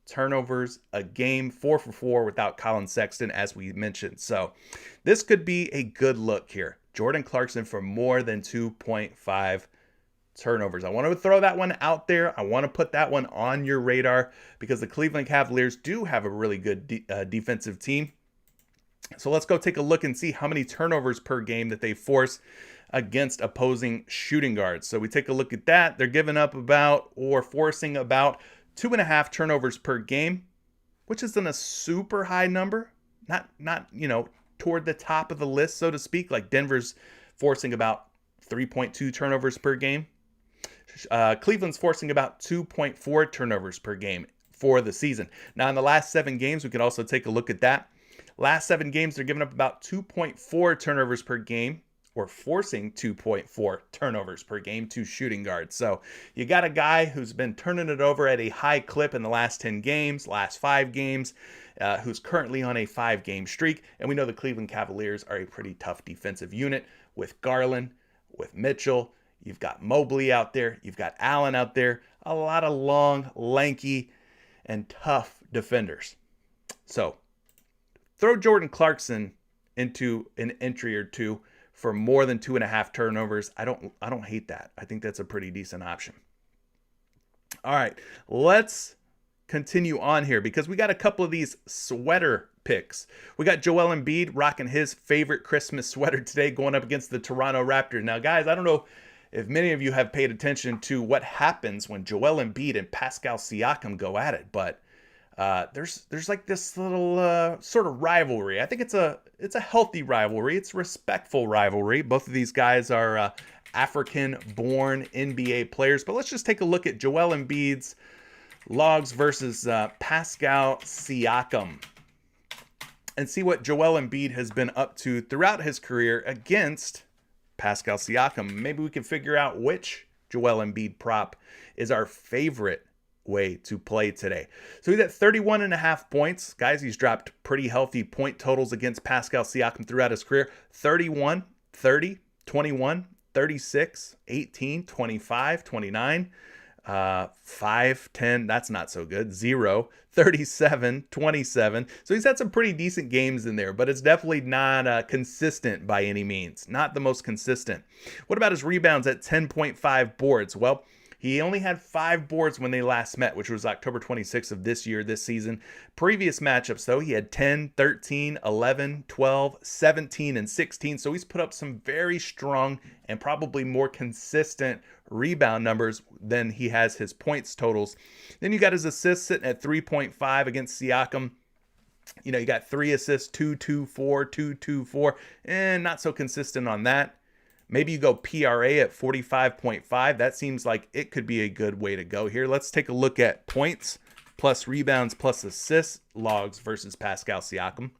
turnovers a game, 4 for 4 without Colin Sexton, as we mentioned. So this could be a good look here. Jordan Clarkson for more than 2.5 turnovers. I want to throw that one out there. I want to put that one on your radar because the Cleveland Cavaliers do have a really good defensive team. So let's go take a look and see how many turnovers per game that they force against opposing shooting guards. So we take a look at that. They're giving up about or forcing about 2.5 turnovers per game, which isn't a super high number. Not toward the top of the list, so to speak. Like Denver's forcing about 3.2 turnovers per game. Cleveland's forcing about 2.4 turnovers per game for the season. Now, in the last 7 games, we can also take a look at that. Last 7 games, they're giving up about 2.4 turnovers per game, or forcing 2.4 turnovers per game to shooting guards. So you got a guy who's been turning it over at a high clip in the last 10 games, last 5 games, who's currently on a 5-game streak. And we know the Cleveland Cavaliers are a pretty tough defensive unit with Garland, with Mitchell. You've got Mobley out there. You've got Allen out there. A lot of long, lanky, and tough defenders. So throw Jordan Clarkson into an entry or two for more than 2.5 turnovers. I don't hate that. I think that's a pretty decent option. All right, let's continue on here because we got a couple of these sweater picks. We got Joel Embiid rocking his favorite Christmas sweater today going up against the Toronto Raptors. Now, guys, I don't know if many of you have paid attention to what happens when Joel Embiid and Pascal Siakam go at it, but there's like this little sort of rivalry. I think it's a healthy rivalry. It's a respectful rivalry. Both of these guys are African-born NBA players. But let's just take a look at Joel Embiid's logs versus Pascal Siakam and see what Joel Embiid has been up to throughout his career against Pascal Siakam. Maybe we can figure out which Joel Embiid prop is our favorite way to play today. So he's at 31.5 points. Guys, he's dropped pretty healthy point totals against Pascal Siakam throughout his career. 31, 30, 21, 36, 18, 25, 29, 5, 10, that's not so good. 0, 37, 27. So he's had some pretty decent games in there, but it's definitely not consistent by any means. Not the most consistent. What about his rebounds at 10.5 boards? Well, he only had 5 boards when they last met, which was October 26th of this season. Previous matchups, though, he had 10, 13, 11, 12, 17, and 16. So he's put up some very strong and probably more consistent rebound numbers than he has his points totals. Then you got his assists sitting at 3.5 against Siakam. You know, you got 3 assists, 2, 2, 4, 2, 2, 4, and not so consistent on that. Maybe you go PRA at 45.5. That seems like it could be a good way to go here. Let's take a look at points plus rebounds plus assists logs versus Pascal Siakam.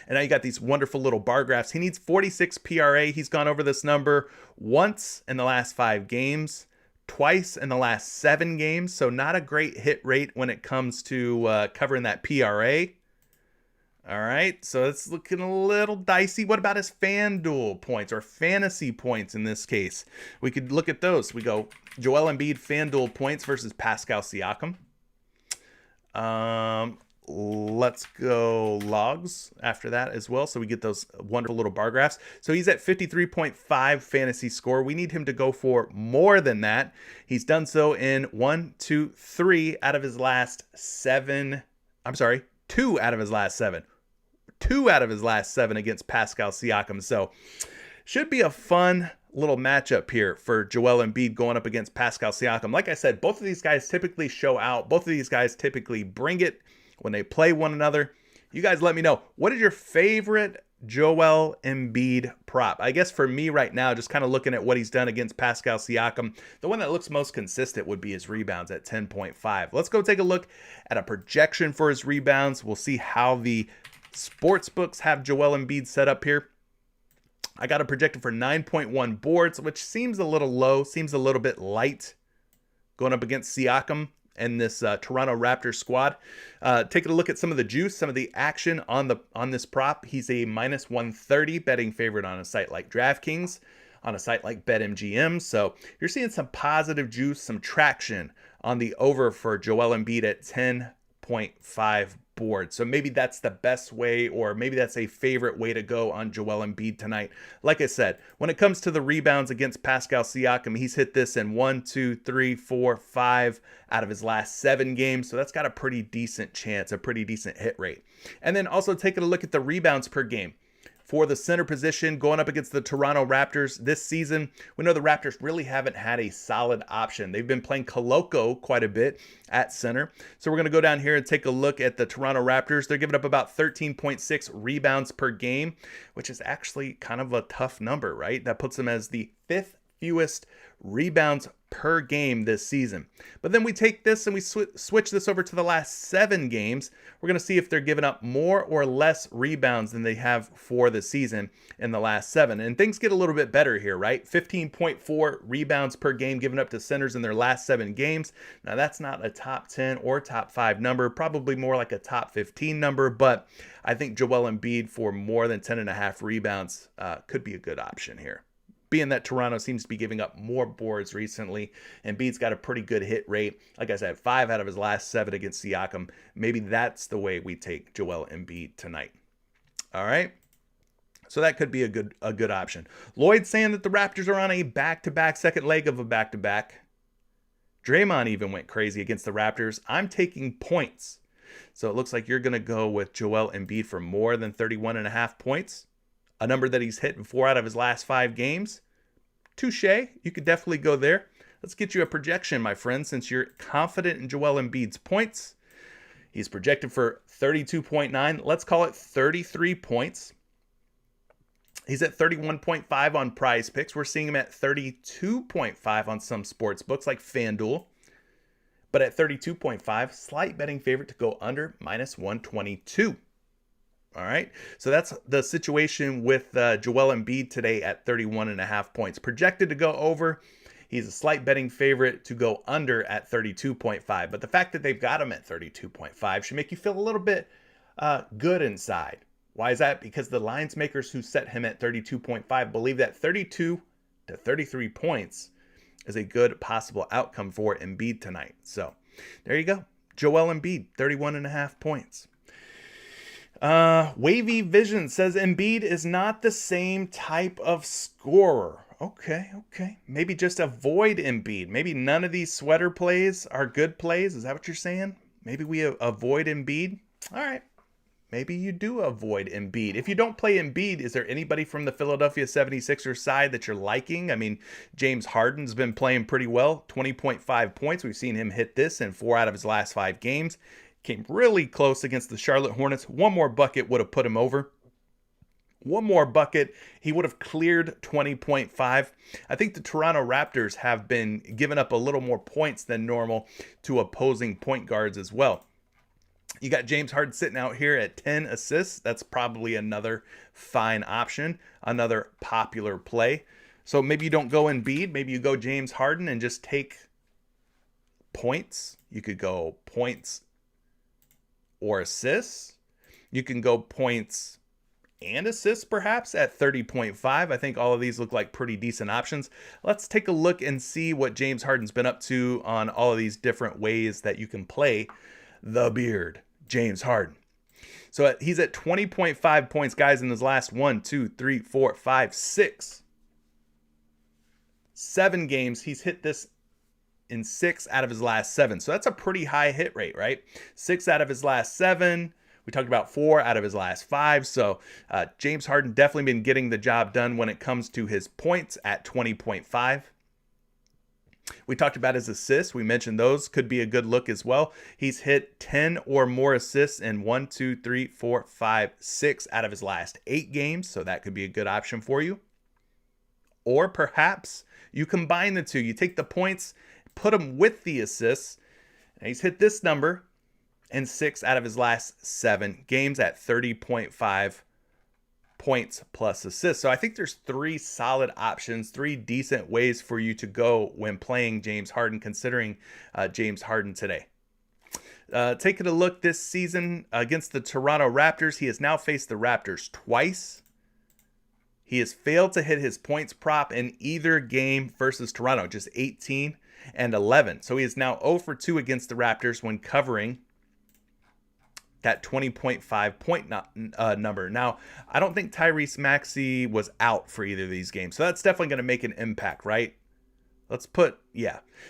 And now you got these wonderful little bar graphs. He needs 46 PRA. He's gone over this number once in the last 5 games, twice in the last 7 games. So not a great hit rate when it comes to covering that PRA. All right, so it's looking a little dicey. What about his FanDuel points or fantasy points in this case? We could look at those. We go Joel Embiid FanDuel points versus Pascal Siakam. Let's go logs after that as well. So we get those wonderful little bar graphs. So he's at 53.5 fantasy score. We need him to go for more than that. He's done so in 2 out of his last 7 against Pascal Siakam. So should be a fun little matchup here for Joel Embiid going up against Pascal Siakam. Like I said, both of these guys typically show out. Both of these guys typically bring it when they play one another. You guys let me know, what is your favorite Joel Embiid prop? I guess for me right now, just kind of looking at what he's done against Pascal Siakam, the one that looks most consistent would be his rebounds at 10.5. Let's go take a look at a projection for his rebounds. We'll see how the sports books have Joel Embiid set up here. I got a projected for 9.1 boards, which seems a little low, seems a little bit light going up against Siakam and this Toronto Raptors squad. Taking a look at some of the juice, some of the action on this prop. He's a minus 130 betting favorite on a site like DraftKings, on a site like BetMGM. So you're seeing some positive juice, some traction on the over for Joel Embiid at 10.5 board. So maybe that's the best way, or maybe that's a favorite way to go on Joel Embiid tonight. Like I said, when it comes to the rebounds against Pascal Siakam, he's hit this in 1, 2, 3, 4, 5 out of his last 7 games. So that's got a pretty decent chance, a pretty decent hit rate. And then also taking a look at the rebounds per game for the center position going up against the Toronto Raptors this season. We know the Raptors really haven't had a solid option. They've been playing Koloko quite a bit at center. So we're going to go down here and take a look at the Toronto Raptors. They're giving up about 13.6 rebounds per game, which is actually kind of a tough number, right? That puts them as the 5th fewest rebounds per game this season. But then we take this and we switch this over to the last 7 games. We're going to see if they're giving up more or less rebounds than they have for the season in the last 7. And things get a little bit better here, right? 15.4 rebounds per game given up to centers in their last 7 games. Now that's not a top 10 or top 5 number, probably more like a top 15 number, but I think Joel Embiid for more than 10.5 rebounds could be a good option here. Being that Toronto seems to be giving up more boards recently, and Embiid's got a pretty good hit rate. Like I said, 5 out of his last 7 against Siakam. Maybe that's the way we take Joel Embiid tonight. All right. So that could be a good option. Lloyd's saying that the Raptors are on a back-to-back, second leg of a back-to-back. Draymond even went crazy against the Raptors. I'm taking points. So it looks like you're going to go with Joel Embiid for more than 31.5 points. A number that he's hit in 4 out of his last 5 games. Touche. You could definitely go there. Let's get you a projection, my friend, since you're confident in Joel Embiid's points. He's projected for 32.9. Let's call it 33 points. He's at 31.5 on PrizePicks. We're seeing him at 32.5 on some sports books like FanDuel. But at 32.5, slight betting favorite to go under, minus 122. All right, so that's the situation with Joel Embiid today at 31.5 points. Projected to go over, He's a slight betting favorite to go under at 32.5. But the fact that they've got him at 32.5 should make you feel a little bit good inside. Why is that? Because the lines makers who set him at 32.5 believe that 32 to 33 points is a good possible outcome for Embiid tonight. So there you go. Joel Embiid, 31.5 points. Wavy Vision says Embiid is not the same type of scorer. Okay. Maybe just avoid Embiid. Maybe none of these sweater plays are good plays. Is that what you're saying? Maybe we avoid Embiid? All right. Maybe you do avoid Embiid. If you don't play Embiid, is there anybody from the Philadelphia 76ers side that you're liking? I mean, James Harden's been playing pretty well, 20.5 points. We've seen him hit this in 4 out of his last 5 games. Came really close against the Charlotte Hornets. One more bucket would have put him over. One more bucket, he would have cleared 20.5. I think the Toronto Raptors have been giving up a little more points than normal to opposing point guards as well. You got James Harden sitting out here at 10 assists. That's probably another fine option, another popular play. So maybe you don't go Embiid. Maybe you go James Harden and just take points. You could go points or assists. You can go points and assists perhaps at 30.5. I think all of these look like pretty decent options. Let's take a look and see what James Harden's been up to on all of these different ways that you can play the beard, James Harden. So he's at 20.5 points, guys, in his last 7 games. He's hit this in 6 out of his last 7. So that's a pretty high hit rate, right? 6 out of his last 7. We talked about 4 out of his last 5. So James Harden definitely been getting the job done when it comes to his points at 20.5. We talked about his assists. We mentioned those could be a good look as well. He's hit 10 or more assists in 6 out of his last 8 games. So that could be a good option for you. Or perhaps you combine the two. You take the points, put them with the assists. And he's hit this number in 6 out of his last 7 games at 30.5 points plus assists. So I think there's 3 solid options, 3 decent ways for you to go when playing James Harden, considering James Harden today. Taking a look this season against the Toronto Raptors, he has now faced the Raptors twice. He has failed to hit his points prop in either game versus Toronto, just 18 and 11. So he is now 0 for 2 against the Raptors when covering that 20.5 point number. Now, I don't think Tyrese Maxey was out for either of these games. So that's definitely going to make an impact, right?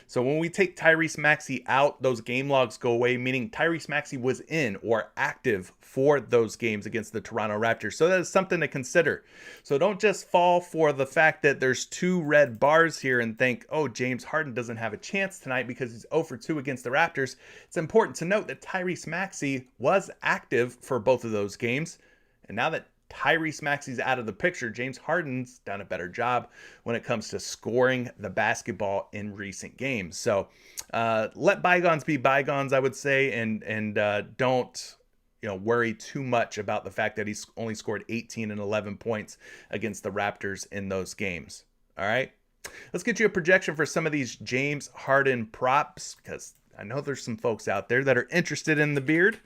So when we take Tyrese Maxey out, those game logs go away, meaning Tyrese Maxey was in or active for those games against the Toronto Raptors. So that is something to consider. So don't just fall for the fact that there's 2 red bars here and think, oh, James Harden doesn't have a chance tonight because he's 0 for 2 against the Raptors. It's important to note that Tyrese Maxey was active for both of those games. And now that Tyrese Maxey's out of the picture, James Harden's done a better job when it comes to scoring the basketball in recent games. So let bygones be bygones, I would say, and don't worry too much about the fact that he's only scored 18 and 11 points against the Raptors in those games. All right, let's get you a projection for some of these James Harden props, because I know there's some folks out there that are interested in the beard.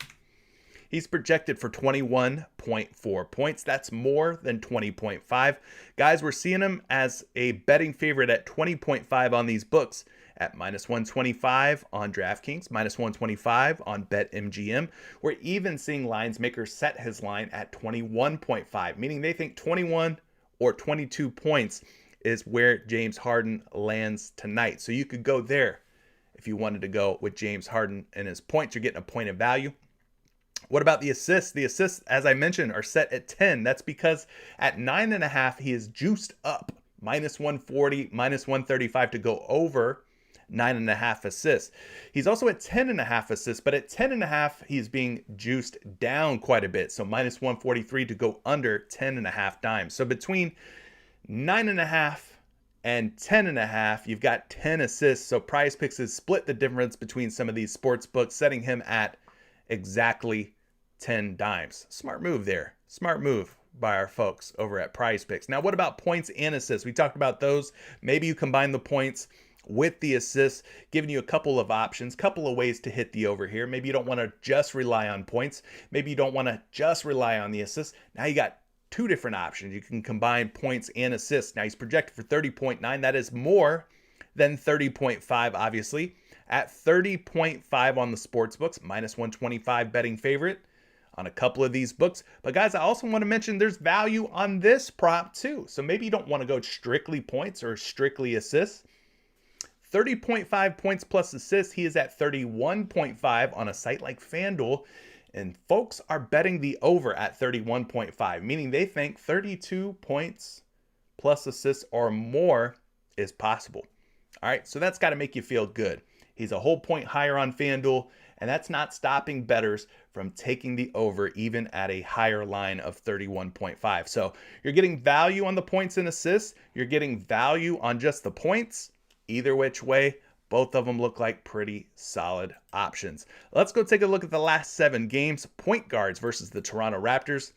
He's projected for 21.4 points. That's more than 20.5. Guys, we're seeing him as a betting favorite at 20.5 on these books, at minus 125 on DraftKings, minus 125 on BetMGM. We're even seeing lines makers set his line at 21.5, meaning they think 21 or 22 points is where James Harden lands tonight. So you could go there if you wanted to go with James Harden and his points. You're getting a point of value. What about the assists? The assists, as I mentioned, are set at 10. That's because at 9.5, he is juiced up. Minus 140, minus 135 to go over 9.5 assists. He's also at 10.5 assists, but at 10.5, he's being juiced down quite a bit. So minus 143 to go under 10.5 dimes. So between 9.5 and 10.5, you've got 10 assists. So PrizePicks has split the difference between some of these sports books, setting him at exactly 10 dimes. Smart move there. Smart move by our folks over at PrizePicks. Now, what about points and assists? We talked about those. Maybe you combine the points with the assists, giving you a couple of options, couple of ways to hit the over here. Maybe you don't want to just rely on points. Maybe you don't want to just rely on the assists. Now you got two different options. You can combine points and assists. Now he's projected for 30.9. That is more than 30.5, obviously. At 30.5 on the sports books, minus 125 betting favorite on a couple of these books. But guys, I also want to mention there's value on this prop too. So maybe you don't want to go strictly points or strictly assists. 30.5 points plus assists. He is at 31.5 on a site like FanDuel. And folks are betting the over at 31.5, meaning they think 32 points plus assists or more is possible. All right, so that's got to make you feel good. He's a whole point higher on FanDuel, and that's not stopping bettors from taking the over even at a higher line of 31.5. So you're getting value on the points and assists. You're getting value on just the points. Either which way, both of them look like pretty solid options. Let's go take a look at the last 7 games. Point guards versus the Toronto Raptors.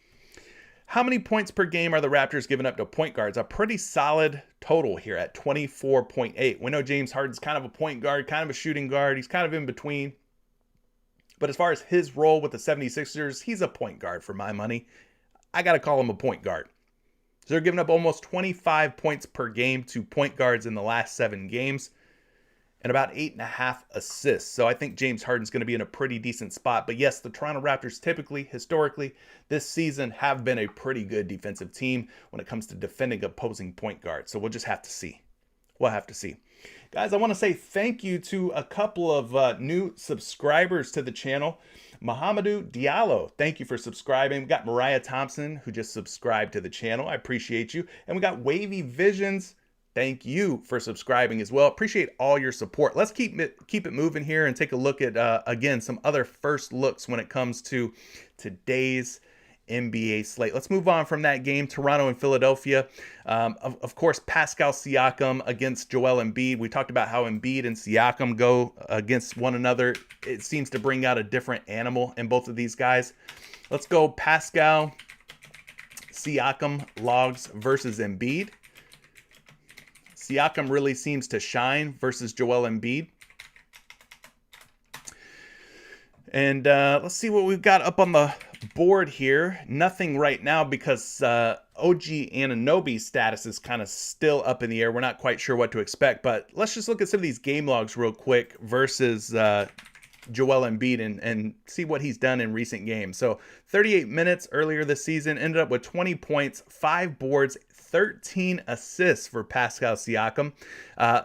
How many points per game are the Raptors giving up to point guards? A pretty solid total here at 24.8. We know James Harden's kind of a point guard, kind of a shooting guard. He's kind of in between. But as far as his role with the 76ers, he's a point guard for my money. I got to call him a point guard. So they're giving up almost 25 points per game to point guards in the last 7 games. And about 8.5 assists. So I think James Harden's going to be in a pretty decent spot. But yes, the Toronto Raptors typically, historically, this season have been a pretty good defensive team when it comes to defending opposing point guards. So we'll just have to see. We'll have to see. Guys, I want to say thank you to a couple of new subscribers to the channel. Mohamedou Diallo, thank you for subscribing. We got Mariah Thompson, who just subscribed to the channel. I appreciate you. And we got Wavy Visions. Thank you for subscribing as well. Appreciate all your support. Let's keep it moving here and take a look at, again, some other first looks when it comes to today's NBA slate. Let's move on from that game, Toronto and Philadelphia. Of course, Pascal Siakam against Joel Embiid. We talked about how Embiid and Siakam go against one another. It seems to bring out a different animal in both of these guys. Let's go Pascal Siakam logs versus Embiid. Siakam really seems to shine versus Joel Embiid. And let's see what we've got up on the board here. Nothing right now because OG Anunoby's status is kind of still up in the air. We're not quite sure what to expect, but let's just look at some of these game logs real quick versus Joel Embiid and see what he's done in recent games. So 38 minutes earlier this season, ended up with 20 points, 5 boards, 13 assists for Pascal Siakam.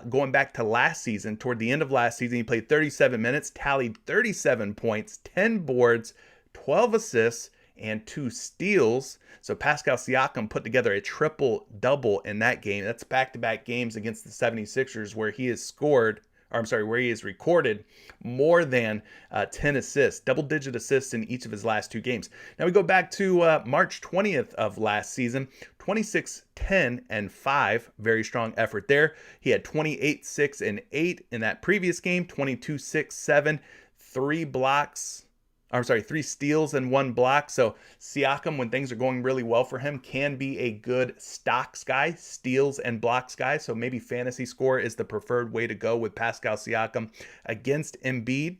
Going back to last season, toward the end of last season, he played 37 minutes, tallied 37 points, 10 boards, 12 assists, and 2 steals. So Pascal Siakam put together a triple-double in that game. That's back-to-back games against the 76ers where he has scored, or I'm sorry, where he has recorded more than 10 assists, double-digit assists in each of his last 2 games. Now we go back to March 20th of last season, 26, 10, and 5. Very strong effort there. He had 28, 6, and 8 in that previous game, 22, 6, 7, 3 blocks. I'm sorry, 3 steals and 1 block. So Siakam, when things are going really well for him, can be a good stocks guy, steals and blocks guy. So maybe fantasy score is the preferred way to go with Pascal Siakam against Embiid,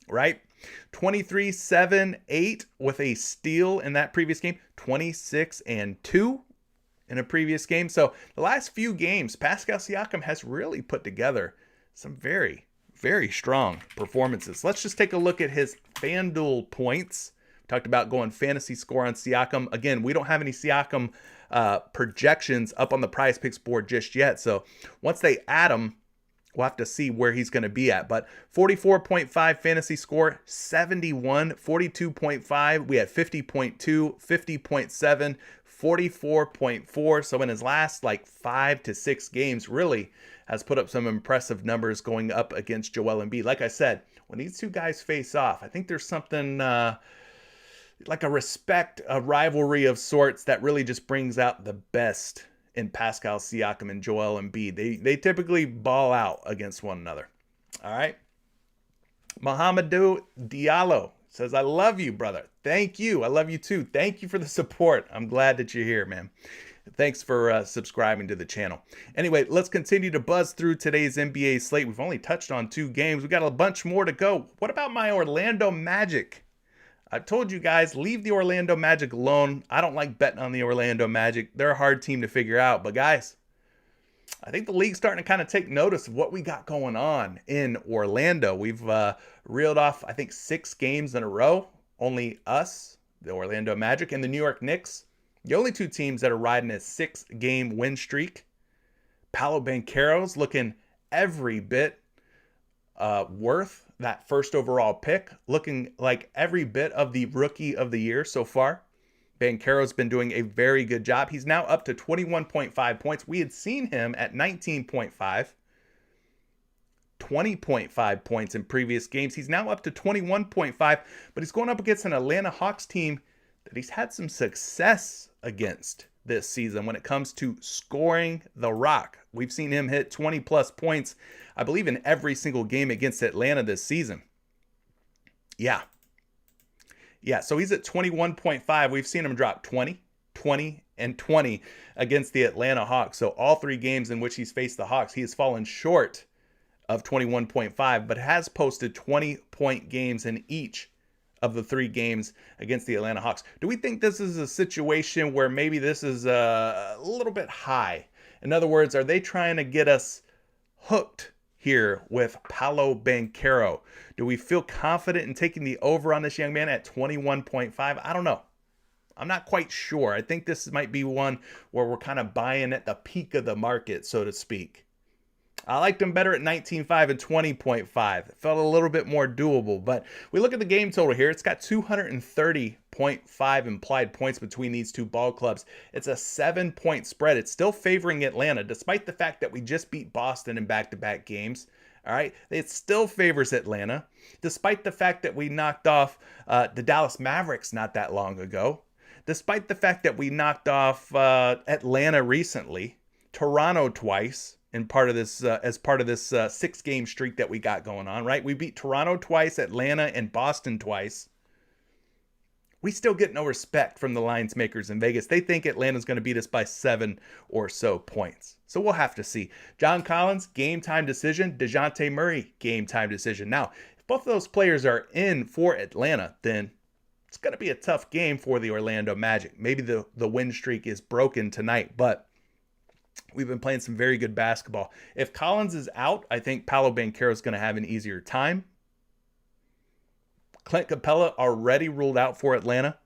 right? 23, 7, 8 with a steal in that previous game, 26 and 2 in a previous game. So the last few games, Pascal Siakam has really put together some very strong performances. Let's just take a look at his FanDuel points. We talked about going fantasy score on Siakam. Again, we don't have any Siakam projections up on the PrizePicks board just yet. So once they add them, we'll have to see where he's going to be at. But 44.5 fantasy score, 71, 42.5. We had 50.2, 50.7, 44.4. So in his last 5 to 6 games, really has put up some impressive numbers going up against Joel Embiid. Like I said, when these two guys face off, I think there's something like a respect, a rivalry of sorts that really just brings out the best in Pascal Siakam and Joel Embiid. They typically ball out against one another. All right. Mohamedou Diallo says, I love you, brother. Thank you. I love you too. Thank you for the support. I'm glad that you're here, man. Thanks for subscribing to the channel. Anyway, let's continue to buzz through today's NBA slate. We've only touched on 2 games. We got a bunch more to go. What about my Orlando Magic? I've told you guys, leave the Orlando Magic alone. I don't like betting on the Orlando Magic. They're a hard team to figure out. But guys, I think the league's starting to kind of take notice of what we got going on in Orlando. We've reeled off, I think, 6 games in a row. Only us, the Orlando Magic, and the New York Knicks, the only 2 teams that are riding a 6-game win streak. Paolo Banchero's looking every bit worth that first overall pick, looking like every bit of the rookie of the year so far. Banchero's been doing a very good job. He's now up to 21.5 points. We had seen him at 19.5, 20.5 points in previous games. He's now up to 21.5, but he's going up against an Atlanta Hawks team that he's had some success against this season when it comes to scoring the rock. We've seen him hit 20 plus points, I believe, in every single game against Atlanta this season. Yeah, so he's at 21.5. We've seen him drop 20, 20, and 20 against the Atlanta Hawks. So all 3 games in which he's faced the Hawks, he has fallen short of 21.5, but has posted 20-point games in each of the 3 games against the Atlanta Hawks. Do we think this is a situation where maybe this is a little bit high? In other words, are they trying to get us hooked here with Paolo Banchero? Do we feel confident in taking the over on this young man at 21.5? I don't know. I'm not quite sure. I think this might be one where we're kind of buying at the peak of the market, so to speak. I liked him better at 19.5 and 20.5. It felt a little bit more doable, but we look at the game total here. It's got 230.5 implied points between these 2 ball clubs. It's a 7-point spread. It's still favoring Atlanta, despite the fact that we just beat Boston in back-to-back games. All right, it still favors Atlanta, despite the fact that we knocked off the Dallas Mavericks not that long ago, despite the fact that we knocked off Atlanta recently, Toronto twice, and part of this as part of this 6-game streak that we got going on, right? We beat Toronto twice, Atlanta, and Boston twice. We still get no respect from the lines makers in Vegas. They think Atlanta's going to beat us by 7 or so points. So we'll have to see. John Collins, game time decision. DeJounte Murray, game time decision. Now, if both of those players are in for Atlanta, then it's going to be a tough game for the Orlando Magic. Maybe the win streak is broken tonight, but we've been playing some very good basketball. If Collins is out, I think Paolo Banchero is going to have an easier time. Clint Capella already ruled out for Atlanta.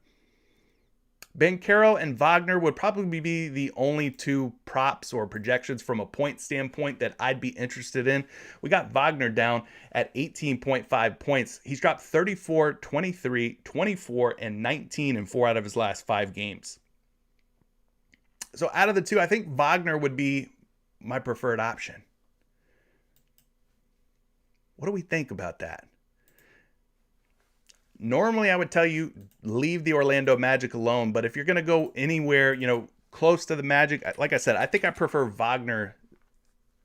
Banchero and Wagner would probably be the only 2 props or projections from a point standpoint that I'd be interested in. We got Wagner down at 18.5 points. He's dropped 34, 23, 24, and 19 in 4 out of his last 5 games. So out of the 2, I think Wagner would be my preferred option. What do we think about that? Normally, I would tell you, leave the Orlando Magic alone. But if you're going to go anywhere, close to the Magic, like I said, I think I prefer Wagner,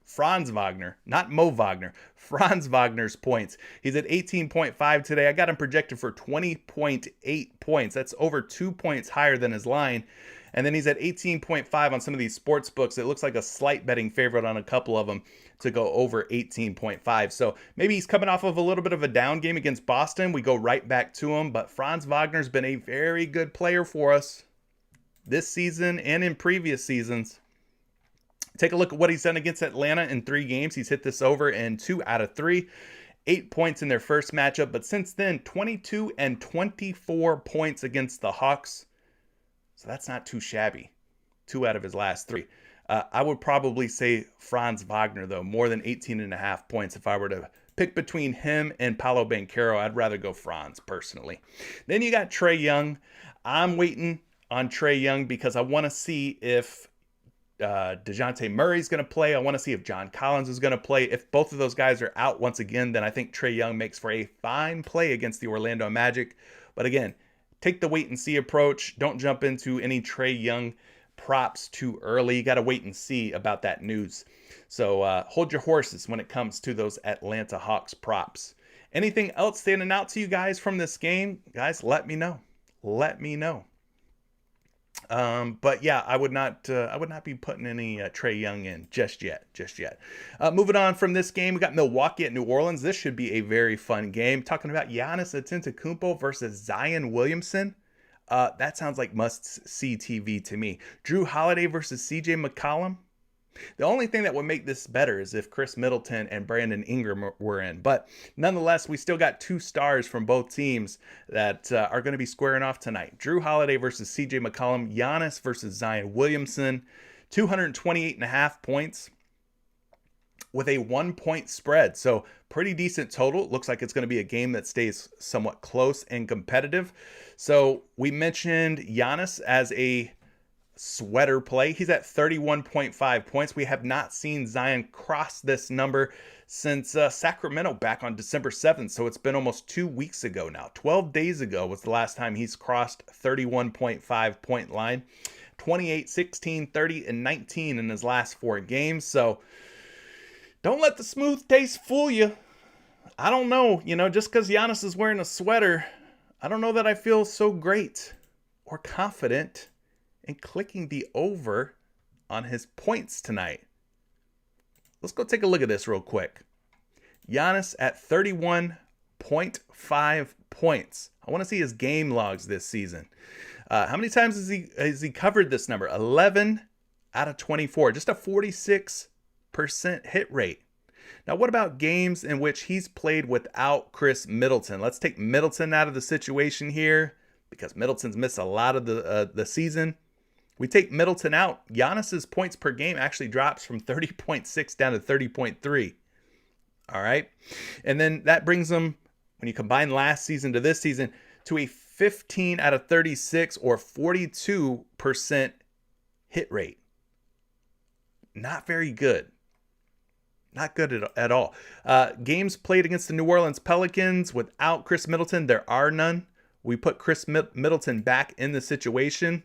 Franz Wagner, not Mo Wagner, Franz Wagner's points. He's at 18.5 today. I got him projected for 20.8 points. That's over 2 points higher than his line. And then he's at 18.5 on some of these sports books. It looks like a slight betting favorite on a couple of them to go over 18.5. So maybe he's coming off of a little bit of a down game against Boston. We go right back to him. But Franz Wagner's been a very good player for us this season and in previous seasons. Take a look at what he's done against Atlanta in 3 games. He's hit this over in 2 out of 3. 8 points in their first matchup. But since then, 22 and 24 points against the Hawks. So that's not too shabby. 2 out of his last 3. I would probably say Franz Wagner, though, more than 18.5 points. If I were to pick between him and Paolo Banchero, I'd rather go Franz, personally. Then you got Trae Young. I'm waiting on Trae Young because I want to see if DeJounte Murray's going to play. I want to see if John Collins is going to play. If both of those guys are out once again, then I think Trae Young makes for a fine play against the Orlando Magic. But again, take the wait and see approach. Don't jump into any Trae Young props too early. You got to wait and see about that news. So hold your horses when it comes to those Atlanta Hawks props. Anything else standing out to you guys from this game? Guys, let me know. Let me know. But yeah, I would not be putting any Trae Young in just yet. Moving on from this game, we got Milwaukee at New Orleans. This should be a very fun game. Talking about Giannis Antetokounmpo versus Zion Williamson. That sounds like must-see TV to me. Drew Holiday versus CJ McCollum. The only thing that would make this better is if Chris Middleton and Brandon Ingram were in. But nonetheless, we still got two stars from both teams that are going to be squaring off tonight. Drew Holiday versus CJ McCollum. Giannis versus Zion Williamson. 228.5 points with a 1-point spread. So pretty decent total. Looks like it's going to be a game that stays somewhat close and competitive. So we mentioned Giannis as a sweater play. He's at 31.5 points. We have not seen Zion cross this number since Sacramento back on December 7th. So it's been almost 2 weeks ago now. 12 days ago was the last time he's crossed 31.5 point line. 28, 16, 30, and 19 in his last 4 games. So don't let the smooth taste fool you. I don't know, just because Giannis is wearing a sweater, I don't know that I feel so great or confident and clicking the over on his points tonight. Let's go take a look at this real quick. Giannis at 31.5 points. I want to see his game logs this season. How many times has he covered this number? 11 out of 24. Just a 46% hit rate. Now, what about games in which he's played without Chris Middleton? Let's take Middleton out of the situation here because Middleton's missed a lot of the season. We take Middleton out. Giannis's points per game actually drops from 30.6 down to 30.3. All right. And then that brings him, when you combine last season to this season, to a 15 out of 36 or 42% hit rate. Not very good. Not good at all. Games played against the New Orleans Pelicans without Chris Middleton, there are none. We put Chris Middleton back in the situation.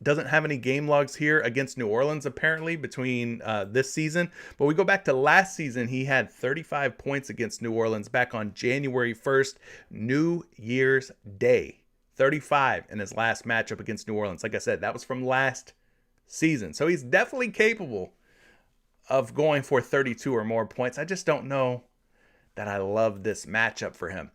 Doesn't have any game logs here against New Orleans, apparently, between this season. But we go back to last season. He had 35 points against New Orleans back on January 1st, New Year's Day. 35 in his last matchup against New Orleans. Like I said, that was from last season. So he's definitely capable of going for 32 or more points. I just don't know that I love this matchup for him.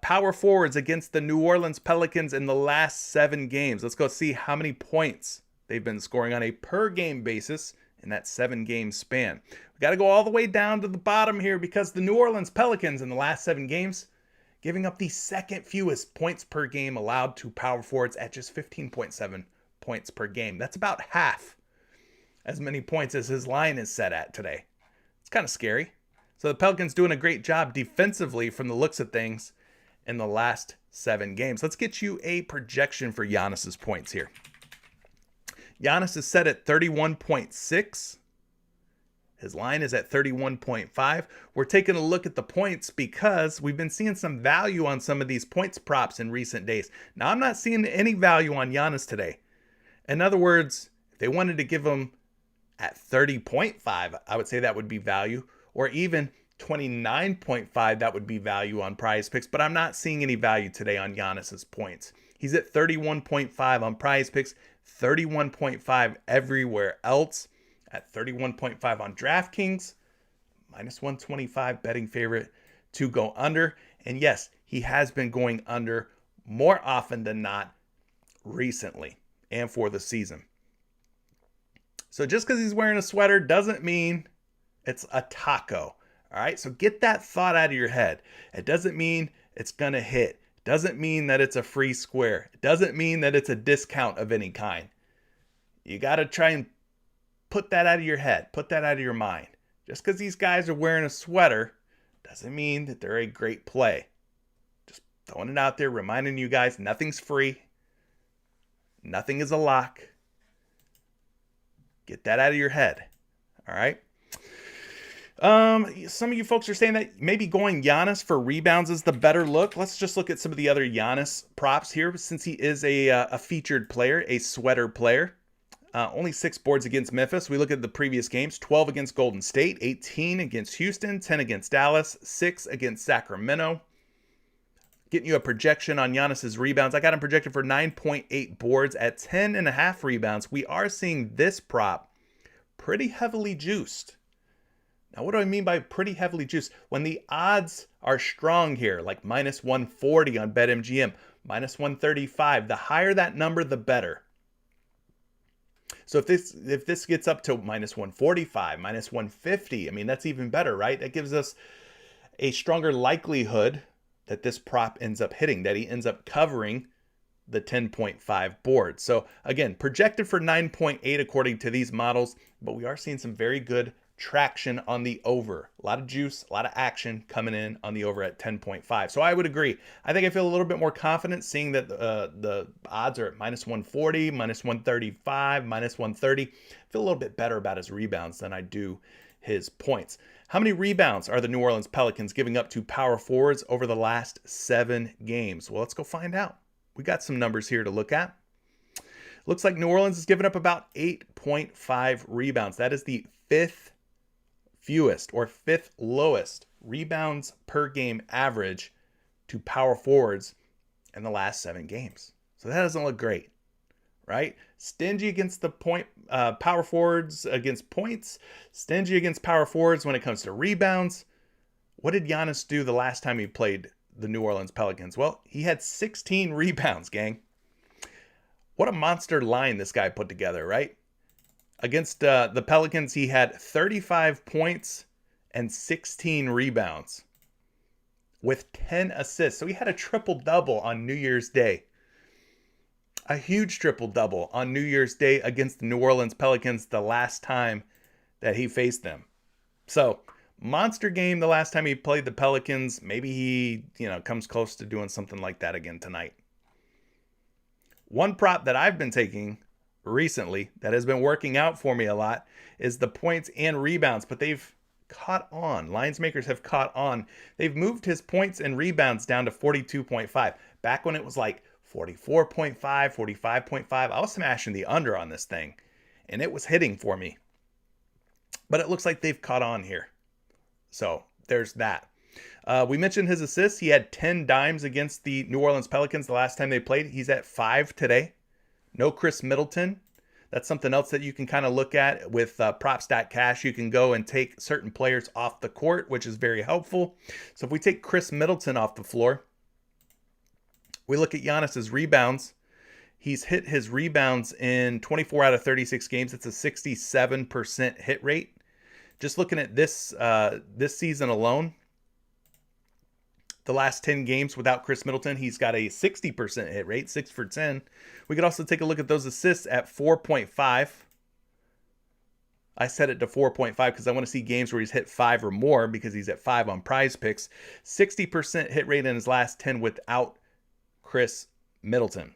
Power forwards against the New Orleans Pelicans in the last 7 games. Let's go see how many points they've been scoring on a per game basis in that 7-game span. We got to go all the way down to the bottom here because the New Orleans Pelicans in the last 7 games giving up the second fewest points per game allowed to power forwards at just 15.7 points per game. That's about half as many points as his line is set at today. It's kind of scary. So the Pelicans doing a great job defensively from the looks of things in the last 7 games. Let's get you a projection for Giannis's points here. Giannis is set at 31.6. His line is at 31.5. We're taking a look at the points because we've been seeing some value on some of these points props in recent days. Now, I'm not seeing any value on Giannis today. In other words, if they wanted to give him at 30.5, I would say that would be value. Or even 29.5, that would be value on PrizePicks. But I'm not seeing any value today on Giannis's points. He's at 31.5 on PrizePicks, 31.5 everywhere else, at 31.5 on DraftKings, minus 125 betting favorite to go under. And yes, he has been going under more often than not recently and for the season. So just because he's wearing a sweater doesn't mean it's a taco. All right. So get that thought out of your head. It doesn't mean it's going to hit. It doesn't mean that it's a free square. It doesn't mean that it's a discount of any kind. You got to try and put that out of your head. Put that out of your mind. Just because these guys are wearing a sweater doesn't mean that they're a great play. Just throwing it out there, reminding you guys nothing's free. Nothing is a lock. Get that out of your head. All right. Some of you folks are saying that maybe going Giannis for rebounds is the better look. Let's just look at some of the other Giannis props here, since he is a featured player, a sweater player. Only 6 boards against Memphis. We look at the previous games: 12 against Golden State, 18 against Houston, 10 against Dallas, 6 against Sacramento. getting you a projection on Giannis's rebounds. I got him projected for 9.8 boards at 10.5 rebounds. We are seeing this prop pretty heavily juiced. Now, what do I mean by pretty heavily juiced? When the odds are strong here, like minus 140 on BetMGM, minus 135, the higher that number, the better. So if this gets up to minus 145, minus 150, I mean, that's even better, right? That gives us a stronger likelihood that this prop ends up hitting, that he ends up covering the 10.5 board. So again, projected for 9.8 according to these models, but we are seeing some very good traction on the over. A lot of juice, a lot of action coming in on the over at 10.5. So I would agree. I think I feel a little bit more confident seeing that the odds are at minus 140, minus 135, minus 130. I feel a little bit better about his rebounds than I do his points. How many rebounds are the New Orleans Pelicans giving up to power forwards over the last 7 games? Well, let's go find out. We got some numbers here to look at. Looks like New Orleans is giving up about 8.5 rebounds. That is the 5th fewest or 5th lowest rebounds per game average to power forwards in the last 7 games. So that doesn't look great, right? Stingy against the power forwards against points, stingy against power forwards when it comes to rebounds. What did Giannis do the last time he played the New Orleans Pelicans? Well, he had 16 rebounds, gang. What a monster line this guy put together, right? Against the Pelicans, he had 35 points and 16 rebounds with 10 assists. So he had a triple-double on New Year's Day. A huge triple-double on New Year's Day against the New Orleans Pelicans the last time that he faced them. So, monster game the last time he played the Pelicans. Maybe he, comes close to doing something like that again tonight. One prop that I've been taking recently that has been working out for me a lot is the points and rebounds, but they've caught on. Lines makers have caught on. They've moved his points and rebounds down to 42.5. Back when it was like 44.5, 45.5, I was smashing the under on this thing, and it was hitting for me. But it looks like they've caught on here. So there's that. We mentioned his assists. He had 10 dimes against the New Orleans Pelicans the last time they played. He's at 5 today. No Chris Middleton. That's something else that you can kind of look at with PropStatCash. You can go and take certain players off the court, which is very helpful. So if we take Chris Middleton off the floor, we look at Giannis's rebounds. He's hit his rebounds in 24 out of 36 games. It's a 67% hit rate. Just looking at this season alone, the last 10 games without Chris Middleton, he's got a 60% hit rate, 6 for 10. We could also take a look at those assists at 4.5. I set it to 4.5 because I want to see games where he's hit 5 or more because he's at 5 on PrizePicks. 60% hit rate in his last 10 without Chris Middleton.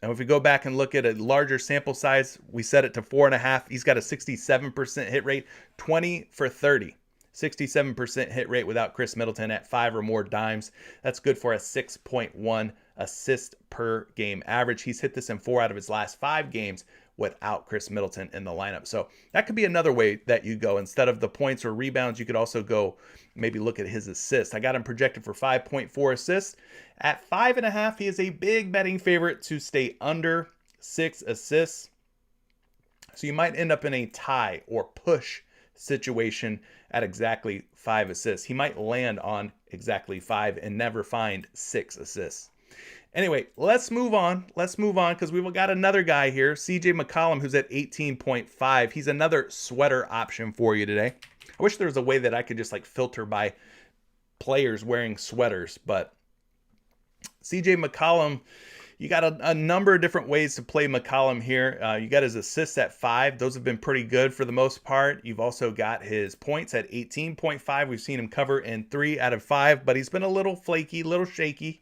Now, if we go back and look at a larger sample size, we set it to 4.5. He's got a 67% hit rate, 20 for 30. 67% hit rate without Chris Middleton at 5 or more dimes. That's good for a 6.1 assist per game average. He's hit this in 4 out of his last 5 games without Chris Middleton in the lineup. So that could be another way that you go. Instead of the points or rebounds, you could also go maybe look at his assists. I got him projected for 5.4 assists. At 5.5, he is a big betting favorite to stay under 6 assists. So you might end up in a tie or push situation at exactly 5 assists. He might land on exactly 5 and never find 6 assists. Anyway, let's move on. Because we've got another guy here, CJ McCollum, who's at 18.5. He's another sweater option for you today. I wish there was a way that I could just filter by players wearing sweaters, but CJ McCollum, you got a number of different ways to play McCollum here. You got his assists at 5. Those have been pretty good for the most part. You've also got his points at 18.5. We've seen him cover in 3 out of 5, but he's been a little flaky, a little shaky.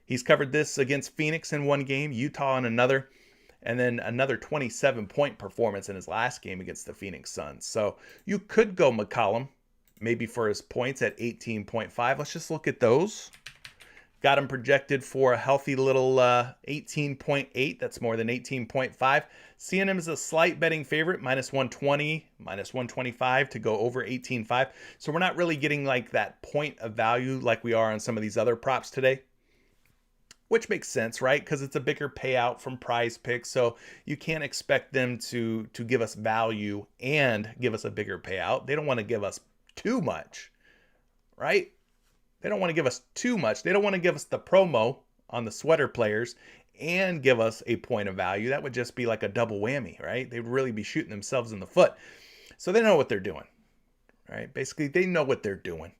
He's covered this against Phoenix in 1 game, Utah in another, and then another 27-point performance in his last game against the Phoenix Suns. So you could go McCollum, maybe for his points at 18.5. Let's just look at those. Got him projected for a healthy little 18.8. That's more than 18.5. Seeing him as a slight betting favorite, minus 120, minus 125 to go over 18.5. So we're not really getting like that point of value like we are on some of these other props today. Which makes sense, right? Because it's a bigger payout from PrizePicks, so you can't expect them to give us value and give us a bigger payout. They don't want to give us too much, right? They don't want to give us too much. They don't want to give us the promo on the sweater players and give us a point of value. That would just be like a double whammy, right? They would really be shooting themselves in the foot. So they know what they're doing, right? Basically, they know what they're doing.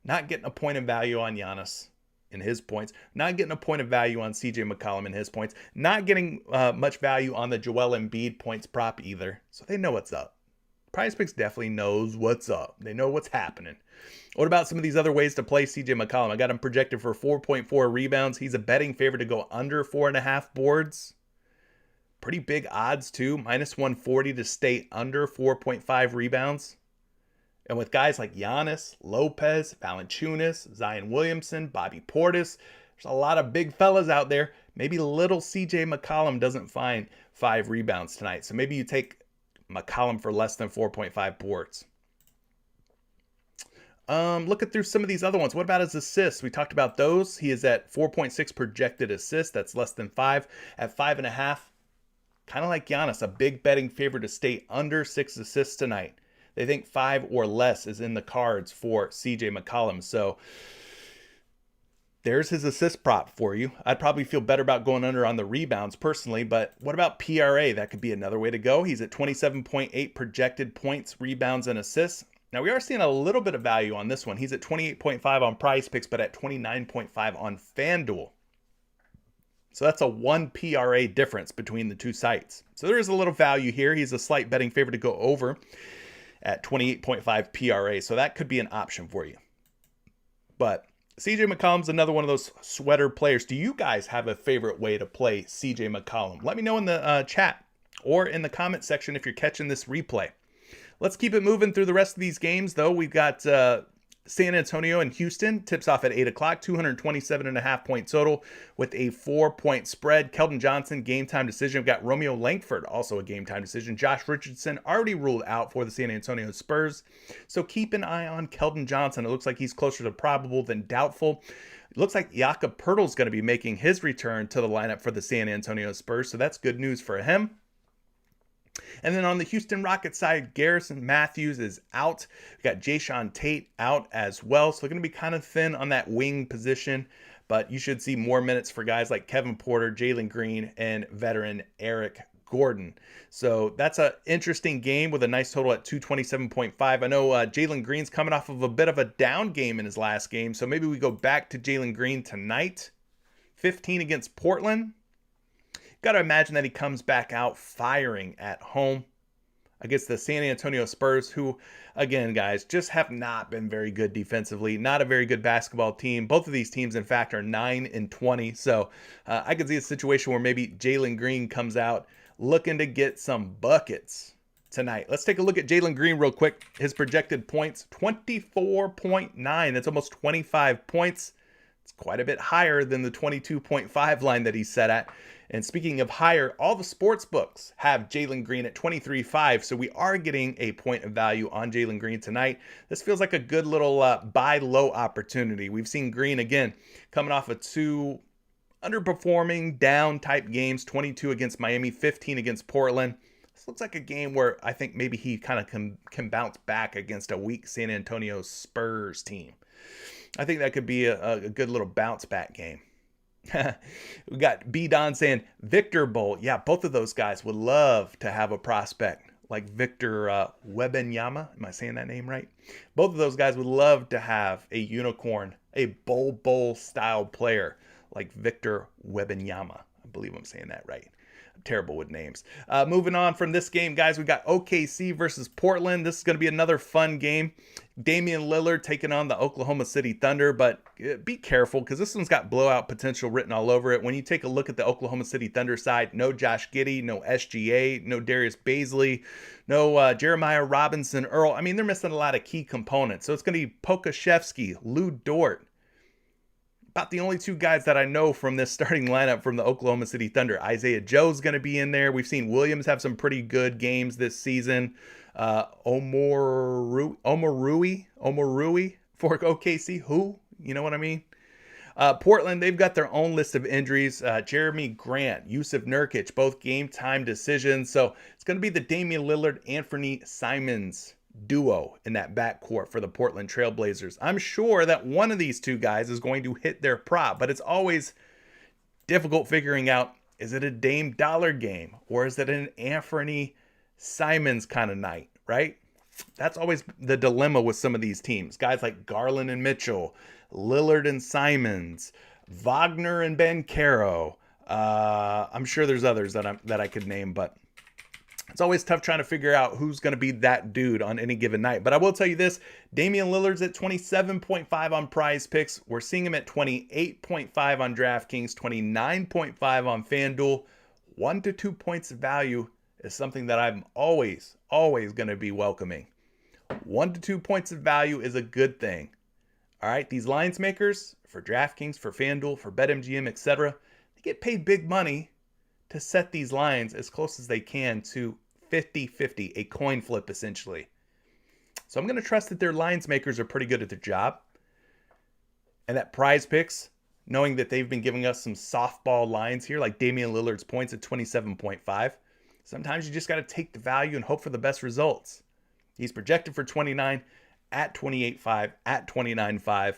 Not getting a point of value on Giannis in his points, not getting a point of value on CJ McCollum in his points, not getting much value on the Joel Embiid points prop either. So they know what's up. PrizePicks definitely knows what's up. They know what's happening. What about some of these other ways to play CJ McCollum? I got him projected for 4.4 rebounds. He's a betting favorite to go under 4.5 boards. Pretty big odds too. Minus 140 to stay under 4.5 rebounds. And with guys like Giannis, Lopez, Valanciunas, Zion Williamson, Bobby Portis, there's a lot of big fellas out there. Maybe little CJ McCollum doesn't find 5 rebounds tonight. So maybe you take McCollum for less than 4.5 boards. Looking through some of these other ones. What about his assists? We talked about those. He is at 4.6 projected assists. That's less than 5. At 5.5, kind of like Giannis, a big betting favorite to stay under 6 assists tonight. They think 5 or less is in the cards for CJ McCollum. So there's his assist prop for you. I'd probably feel better about going under on the rebounds personally, but what about PRA? That could be another way to go. He's at 27.8 projected points, rebounds, and assists. Now, we are seeing a little bit of value on this one. He's at 28.5 on PrizePicks, but at 29.5 on FanDuel. So that's a 1 PRA difference between the two sites. So there is a little value here. He's a slight betting favorite to go over at 28.5 PRA. So that could be an option for you. But CJ McCollum's another one of those sweater players. Do you guys have a favorite way to play CJ McCollum? Let me know in the chat or in the comment section if you're catching this replay. Let's keep it moving through the rest of these games, though. We've got San Antonio and Houston. Tips off at 8 o'clock. 227.5 point total with a 4-point spread. Keldon Johnson, game time decision. We've got Romeo Langford, also a game time decision. Josh Richardson already ruled out for the San Antonio Spurs. So keep an eye on Keldon Johnson. It looks like he's closer to probable than doubtful. It looks like Jakob Poeltl's going to be making his return to the lineup for the San Antonio Spurs. So that's good news for him. And then on the Houston Rockets side, Garrison Matthews is out. We got Jayshawn Tate out as well. So they're going to be kind of thin on that wing position. But you should see more minutes for guys like Kevin Porter, Jalen Green, and veteran Eric Gordon. So that's an interesting game with a nice total at 227.5. I know Jalen Green's coming off of a bit of a down game in his last game. So maybe we go back to Jalen Green tonight. 15 against Portland. Got to imagine that he comes back out firing at home against the San Antonio Spurs, who, again, guys, just have not been very good defensively. Not a very good basketball team. Both of these teams, in fact, are 9-20. So I could see a situation where maybe Jalen Green comes out looking to get some buckets tonight. Let's take a look at Jalen Green real quick. His projected points, 24.9. That's almost 25 points. It's quite a bit higher than the 22.5 line that he's set at. And speaking of higher, all the sports books have Jalen Green at 23.5. So we are getting a point of value on Jalen Green tonight. This feels like a good little buy low opportunity. We've seen Green, again, coming off of 2 underperforming down type games, 22 against Miami, 15 against Portland. This looks like a game where I think maybe he kind of can bounce back against a weak San Antonio Spurs team. I think that could be a good little bounce back game. We got B Don saying Victor Bowl. Yeah, both of those guys would love to have a prospect like Victor Wembanyama. Am I saying that name right? Both of those guys would love to have a unicorn, a bowl style player like Victor Wembanyama. I believe I'm saying that right. I'm terrible with names. Moving on from this game, guys, we got OKC versus Portland. This is going to be another fun game. Damian Lillard taking on the Oklahoma City Thunder, but be careful because this one's got blowout potential written all over it. When you take a look at the Oklahoma City Thunder side, no Josh Giddey, no SGA, no Darius Baisley, no Jeremiah Robinson Earl. I mean, they're missing a lot of key components. So it's going to be Pokashevsky, Lou Dort, about the only two guys that I know from this starting lineup from the Oklahoma City Thunder. Isaiah Joe's going to be in there. We've seen Williams have some pretty good games this season. Omorui for OKC. Who? You know what I mean? Portland, they've got their own list of injuries. Jeremy Grant, Yusuf Nurkic, both game time decisions. So it's going to be the Damian Lillard, Anthony Simons duo in that backcourt for the Portland Trailblazers. I'm sure that one of these two guys is going to hit their prop, but it's always difficult figuring out, is it a Dame Dollar game or is it an Anthony Simons kind of night, right? That's always the dilemma with some of these teams. Guys like Garland and Mitchell, Lillard and Simons, Wagner and Banchero. I'm sure there's others that I could name, but it's always tough trying to figure out who's going to be that dude on any given night. But I will tell you this, Damian Lillard's at 27.5 on PrizePicks. We're seeing him at 28.5 on DraftKings, 29.5 on FanDuel. 1 to 2 points of value is something that I'm always going to be welcoming. 1 to 2 points of value is a good thing. All right, these lines makers for DraftKings, for FanDuel, for BetMGM, etc., they get paid big money to set these lines as close as they can to 50-50, a coin flip essentially. So I'm going to trust that their lines makers are pretty good at their job. And that PrizePicks, knowing that they've been giving us some softball lines here, like Damian Lillard's points at 27.5. Sometimes you just got to take the value and hope for the best results. He's projected for 29 at 28.5, at 29.5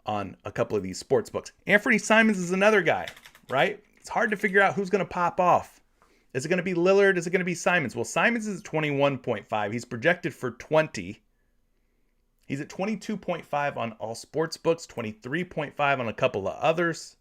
on a couple of these sports books. Anthony Simons is another guy, right? It's hard to figure out who's going to pop off. Is it going to be Lillard? Is it going to be Simons? Well, Simons is at 21.5. He's projected for 20. He's at 22.5 on all sports books, 23.5 on a couple of others.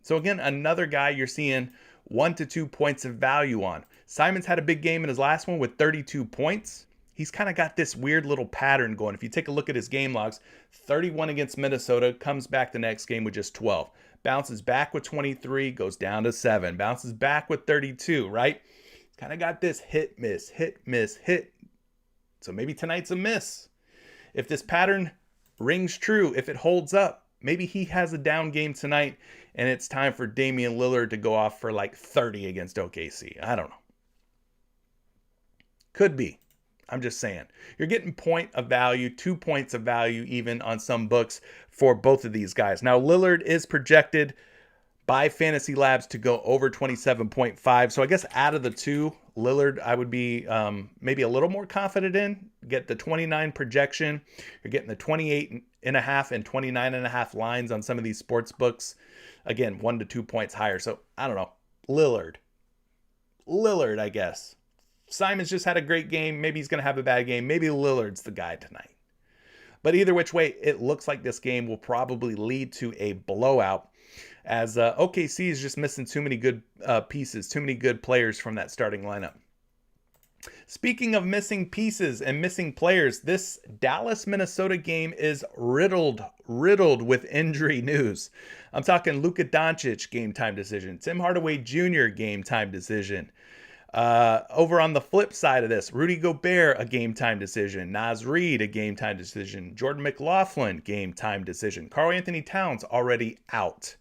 So again, another guy you're seeing 1 to 2 points of value on. Simons had a big game in his last one with 32 points. He's kind of got this weird little pattern going. If you take a look at his game logs, 31 against Minnesota, comes back the next game with just 12. Bounces back with 23, goes down to 7. Bounces back with 32, right? Kind of got this hit, miss, hit, miss, hit. So maybe tonight's a miss. If this pattern rings true, if it holds up, maybe he has a down game tonight and it's time for Damian Lillard to go off for like 30 against OKC. I don't know. Could be. I'm just saying. You're getting point of value, 2 points of value even on some books for both of these guys. Now, Lillard is projected by Fantasy Labs to go over 27.5. So I guess out of the two, Lillard I would be maybe a little more confident in. Get the 29 projection. You're getting the 28.5 and 29.5 lines on some of these sports books. Again, 1 to 2 points higher. So I don't know. Lillard, I guess. Simons just had a great game. Maybe he's going to have a bad game. Maybe Lillard's the guy tonight. But either which way, it looks like this game will probably lead to a blowout as OKC is just missing too many good pieces, too many good players from that starting lineup. Speaking of missing pieces and missing players, this Dallas-Minnesota game is riddled with injury news. I'm talking Luka Doncic game time decision, Tim Hardaway Jr. game time decision. Over on the flip side of this, Rudy Gobert, a game time decision. Naz Reid, a game time decision. Jordan McLaughlin, game time decision. Karl Anthony Towns already out.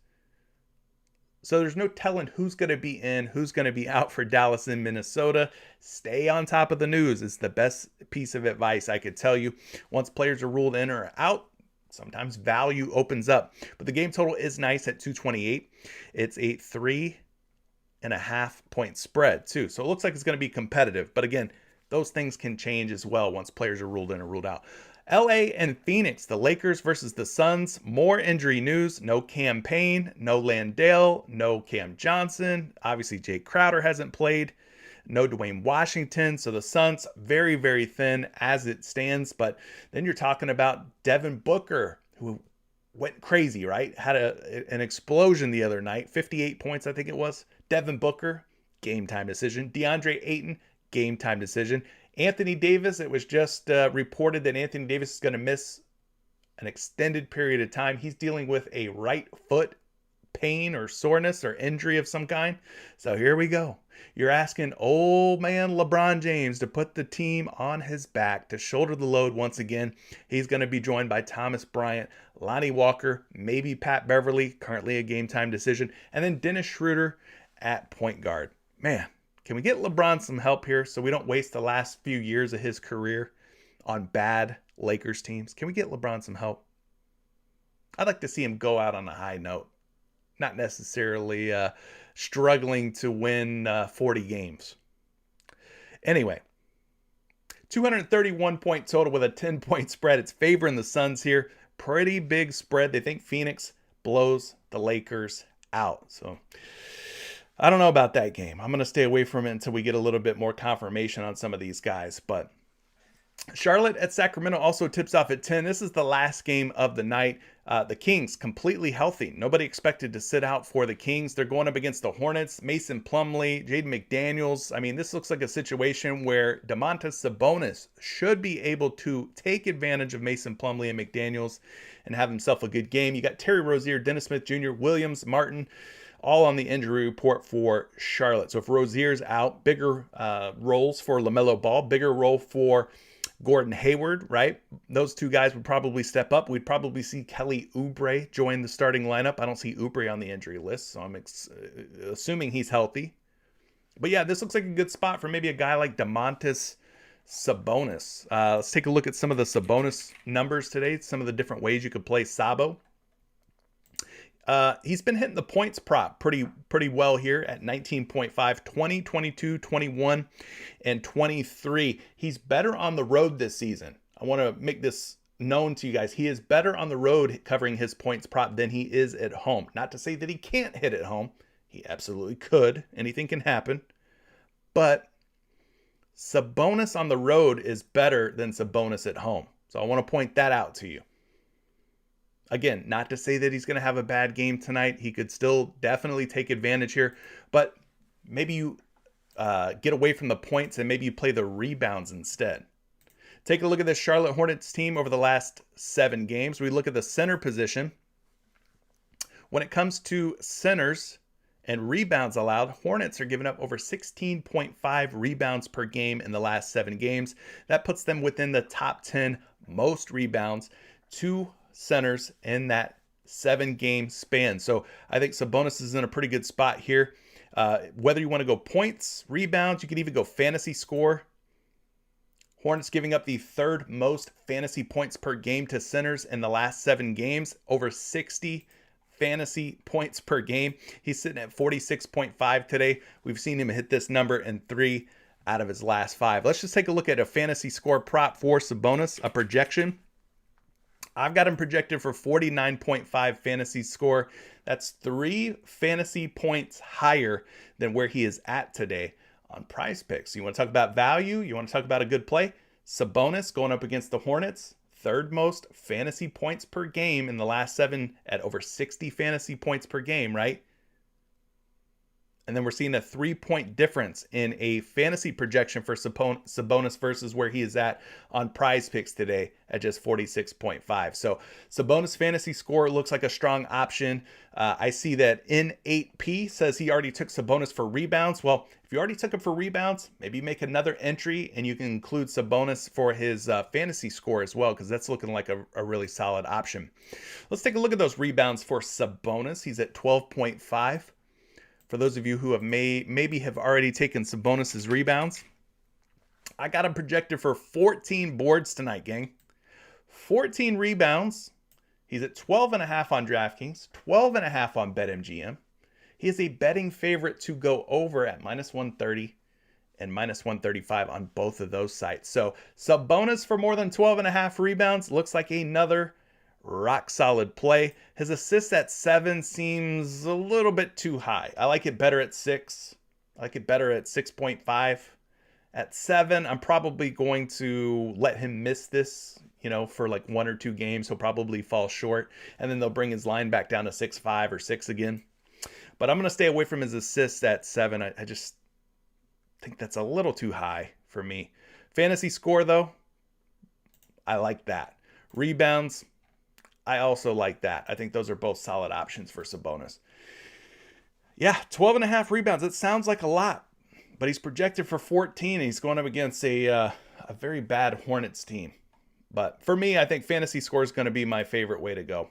So there's no telling who's going to be in, who's going to be out for Dallas and Minnesota. Stay on top of the news. It's the best piece of advice I could tell you. Once players are ruled in or out, sometimes value opens up. But the game total is nice at 228. It's a 3.5 point spread too. So it looks like it's going to be competitive. But again, those things can change as well once players are ruled in or ruled out. LA and Phoenix, the Lakers versus the Suns. More injury news. No Cam Payne, no Landale, no Cam Johnson. Obviously, Jay Crowder hasn't played. No Dwayne Washington. So the Suns, very, very thin as it stands. But then you're talking about Devin Booker, who went crazy, right? Had an explosion the other night. 58 points, I think it was. Devin Booker, game time decision. DeAndre Ayton, game time decision. Anthony Davis, it was just reported that Anthony Davis is going to miss an extended period of time. He's dealing with a right foot pain or soreness or injury of some kind. So here we go. You're asking old man LeBron James to put the team on his back to shoulder the load once again. He's going to be joined by Thomas Bryant, Lonnie Walker, maybe Pat Beverly, currently a game time decision, and then Dennis Schroeder at point guard. Man, can we get LeBron some help here so we don't waste the last few years of his career on bad Lakers teams? Can we get LeBron some help? I'd like to see him go out on a high note, not necessarily struggling to win 40 games. Anyway, 231 point total with a 10-point spread. It's favoring the Suns here. Pretty big spread. They think Phoenix blows the Lakers out. So I don't know about that game. I'm going to stay away from it until we get a little bit more confirmation on some of these guys. But Charlotte at Sacramento also tips off at 10. This is the last game of the night. The Kings completely healthy. Nobody expected to sit out for the Kings. They're going up against the Hornets. Mason Plumlee, Jaden McDaniels. I mean, this looks like a situation where Domantas Sabonis should be able to take advantage of Mason Plumlee and McDaniels and have himself a good game. You got Terry Rozier, Dennis Smith Jr., Williams, Martin, all on the injury report for Charlotte. So if Rozier's out, bigger roles for LaMelo Ball, bigger role for Gordon Hayward, right? Those two guys would probably step up. We'd probably see Kelly Oubre join the starting lineup. I don't see Oubre on the injury list, so I'm assuming he's healthy. But yeah, this looks like a good spot for maybe a guy like Domantas Sabonis. Let's take a look at some of the Sabonis numbers today, some of the different ways you could play Sabo. He's been hitting the points prop pretty well here at 19.5, 20, 22, 21, and 23. He's better on the road this season. I want to make this known to you guys. He is better on the road covering his points prop than he is at home. Not to say that he can't hit at home. He absolutely could. Anything can happen. But Sabonis on the road is better than Sabonis at home. So I want to point that out to you. Again, not to say that he's going to have a bad game tonight. He could still definitely take advantage here. But maybe you get away from the points and maybe you play the rebounds instead. Take a look at this Charlotte Hornets team over the last 7 games. We look at the center position. When it comes to centers and rebounds allowed, Hornets are giving up over 16.5 rebounds per game in the last 7 games. That puts them within the top 10 most rebounds. 2 centers in that 7-game span. So I think Sabonis is in a pretty good spot here. Whether you want to go points, rebounds, you could even go fantasy score. Hornets giving up the 3rd most fantasy points per game to centers in the last 7 games. Over 60 fantasy points per game. He's sitting at 46.5 today. We've seen him hit this number in 3 out of his last 5. Let's just take a look at a fantasy score prop for Sabonis, a projection. I've got him projected for 49.5 fantasy score. That's 3 fantasy points higher than where he is at today on PrizePicks. You want to talk about value? You want to talk about a good play? Sabonis going up against the Hornets. 3rd most fantasy points per game in the last 7 at over 60 fantasy points per game, right? And then we're seeing a 3-point difference in a fantasy projection for Sabonis versus where he is at on PrizePicks today at just 46.5. So Sabonis fantasy score looks like a strong option. I see that N8P says he already took Sabonis for rebounds. Well, if you already took him for rebounds, maybe make another entry and you can include Sabonis for his fantasy score as well, because that's looking like a really solid option. Let's take a look at those rebounds for Sabonis. He's at 12.5. For those of you who have maybe have already taken Sabonis' rebounds, I got him projected for 14 boards tonight, gang. 14 rebounds. He's at 12.5 on DraftKings, 12.5 on BetMGM. He is a betting favorite to go over at -130 and -135 on both of those sites. So Sabonis for more than 12.5 rebounds looks like another rock solid play. His assists at 7 seems a little bit too high. I like it better at 6. I like it better at 6.5. At 7, I'm probably going to let him miss this, for like 1 or 2 games. He'll probably fall short, and then they'll bring his line back down to 6.5 or 6 again. But I'm going to stay away from his assists at 7. I just think that's a little too high for me. Fantasy score, though, I like that. Rebounds, I also like that. I think those are both solid options for Sabonis. Yeah, 12.5 rebounds. It sounds like a lot, but he's projected for 14, and he's going up against a very bad Hornets team. But for me, I think fantasy score is going to be my favorite way to go.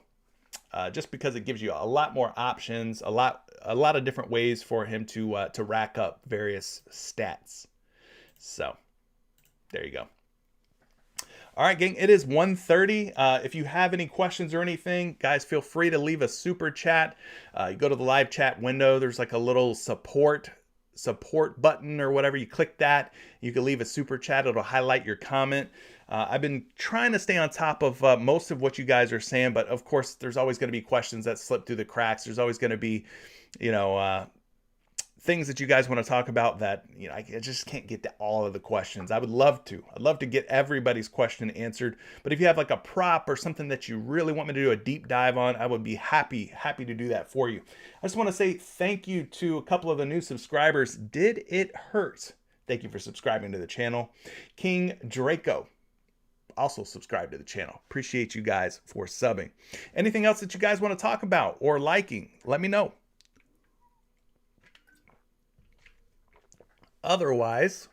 Just because it gives you a lot more options, a lot of different ways for him to rack up various stats. So there you go. All right, gang, it is 1:30. If you have any questions or anything, guys, feel free to leave a super chat. You go to the live chat window. There's like a little support button or whatever. You click that. You can leave a super chat. It'll highlight your comment. I've been trying to stay on top of most of what you guys are saying, but of course, there's always going to be questions that slip through the cracks. There's always going to be, things that you guys want to talk about that, I just can't get to all of the questions. I'd love to get everybody's question answered. But if you have like a prop or something that you really want me to do a deep dive on, I would be happy to do that for you. I just want to say thank you to a couple of the new subscribers. Did It Hurt? Thank you for subscribing to the channel. King Draco also subscribe to the channel. Appreciate you guys for subbing. Anything else that you guys want to talk about or liking, let me know. Otherwise,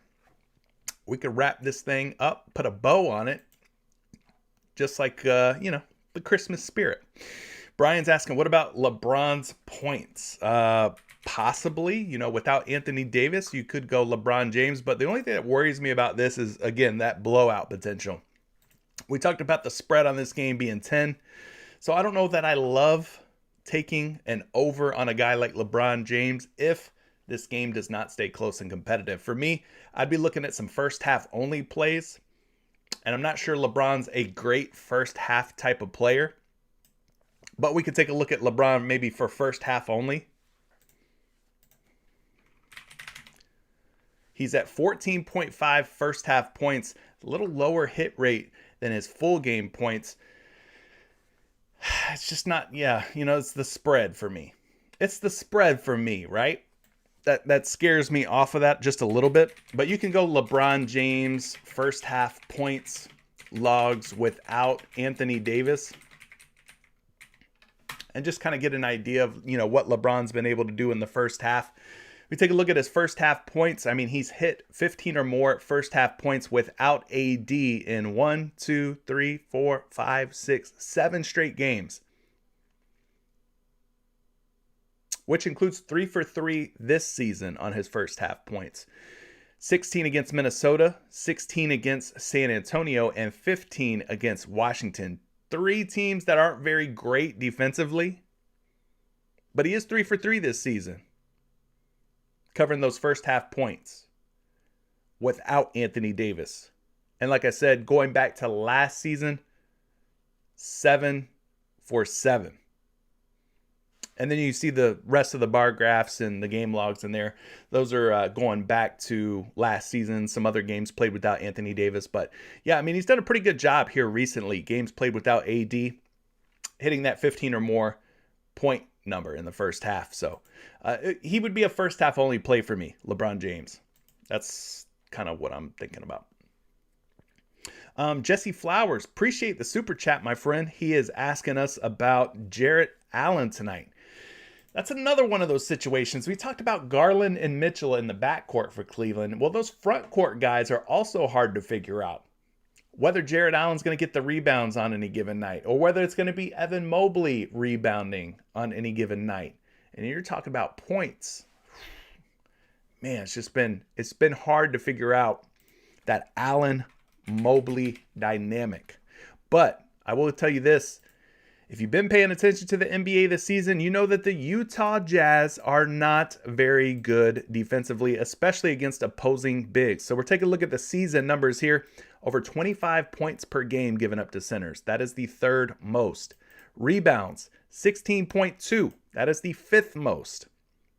we could wrap this thing up, put a bow on it, just like, the Christmas spirit. Brian's asking, what about LeBron's points? Possibly, without Anthony Davis, you could go LeBron James. But the only thing that worries me about this is, again, that blowout potential. We talked about the spread on this game being 10. So I don't know that I love taking an over on a guy like LeBron James if this game does not stay close and competitive. For me, I'd be looking at some first half only plays. And I'm not sure LeBron's a great first half type of player. But we could take a look at LeBron maybe for first half only. He's at 14.5 first half points, a little lower hit rate than his full game points. It's just not, it's the spread for me. It's the spread for me, right? That scares me off of that just a little bit. But you can go LeBron James first half points logs without Anthony Davis and just kind of get an idea of, what LeBron's been able to do in the first half. We take a look at his first half points. I mean, he's hit 15 or more first half points without AD in 1, 2, 3, 4, 5, 6, 7 straight games, which includes 3 for 3 this season on his first half points. 16 against Minnesota, 16 against San Antonio, and 15 against Washington. 3 teams that aren't very great defensively, but he is 3 for 3 this season, covering those first half points without Anthony Davis. And like I said, going back to last season, 7 for 7. And then you see the rest of the bar graphs and the game logs in there. Those are going back to last season, some other games played without Anthony Davis. But yeah, I mean, he's done a pretty good job here recently. Games played without AD, hitting that 15 or more point number in the first half. So he would be a first half only play for me, LeBron James. That's kind of what I'm thinking about. Jesse Flowers, appreciate the super chat, my friend. He is asking us about Jarrett Allen tonight. That's another one of those situations. We talked about Garland and Mitchell in the backcourt for Cleveland. Well, those front court guys are also hard to figure out. Whether Jarrett Allen's going to get the rebounds on any given night, or whether it's going to be Evan Mobley rebounding on any given night. And you're talking about points. Man, it's been hard to figure out that Allen-Mobley dynamic. But I will tell you this. If you've been paying attention to the NBA this season, you know that the Utah Jazz are not very good defensively, especially against opposing bigs. So we're taking a look at the season numbers here. Over 25 points per game given up to centers. That is the 3rd most. Rebounds, 16.2. That is the 5th most.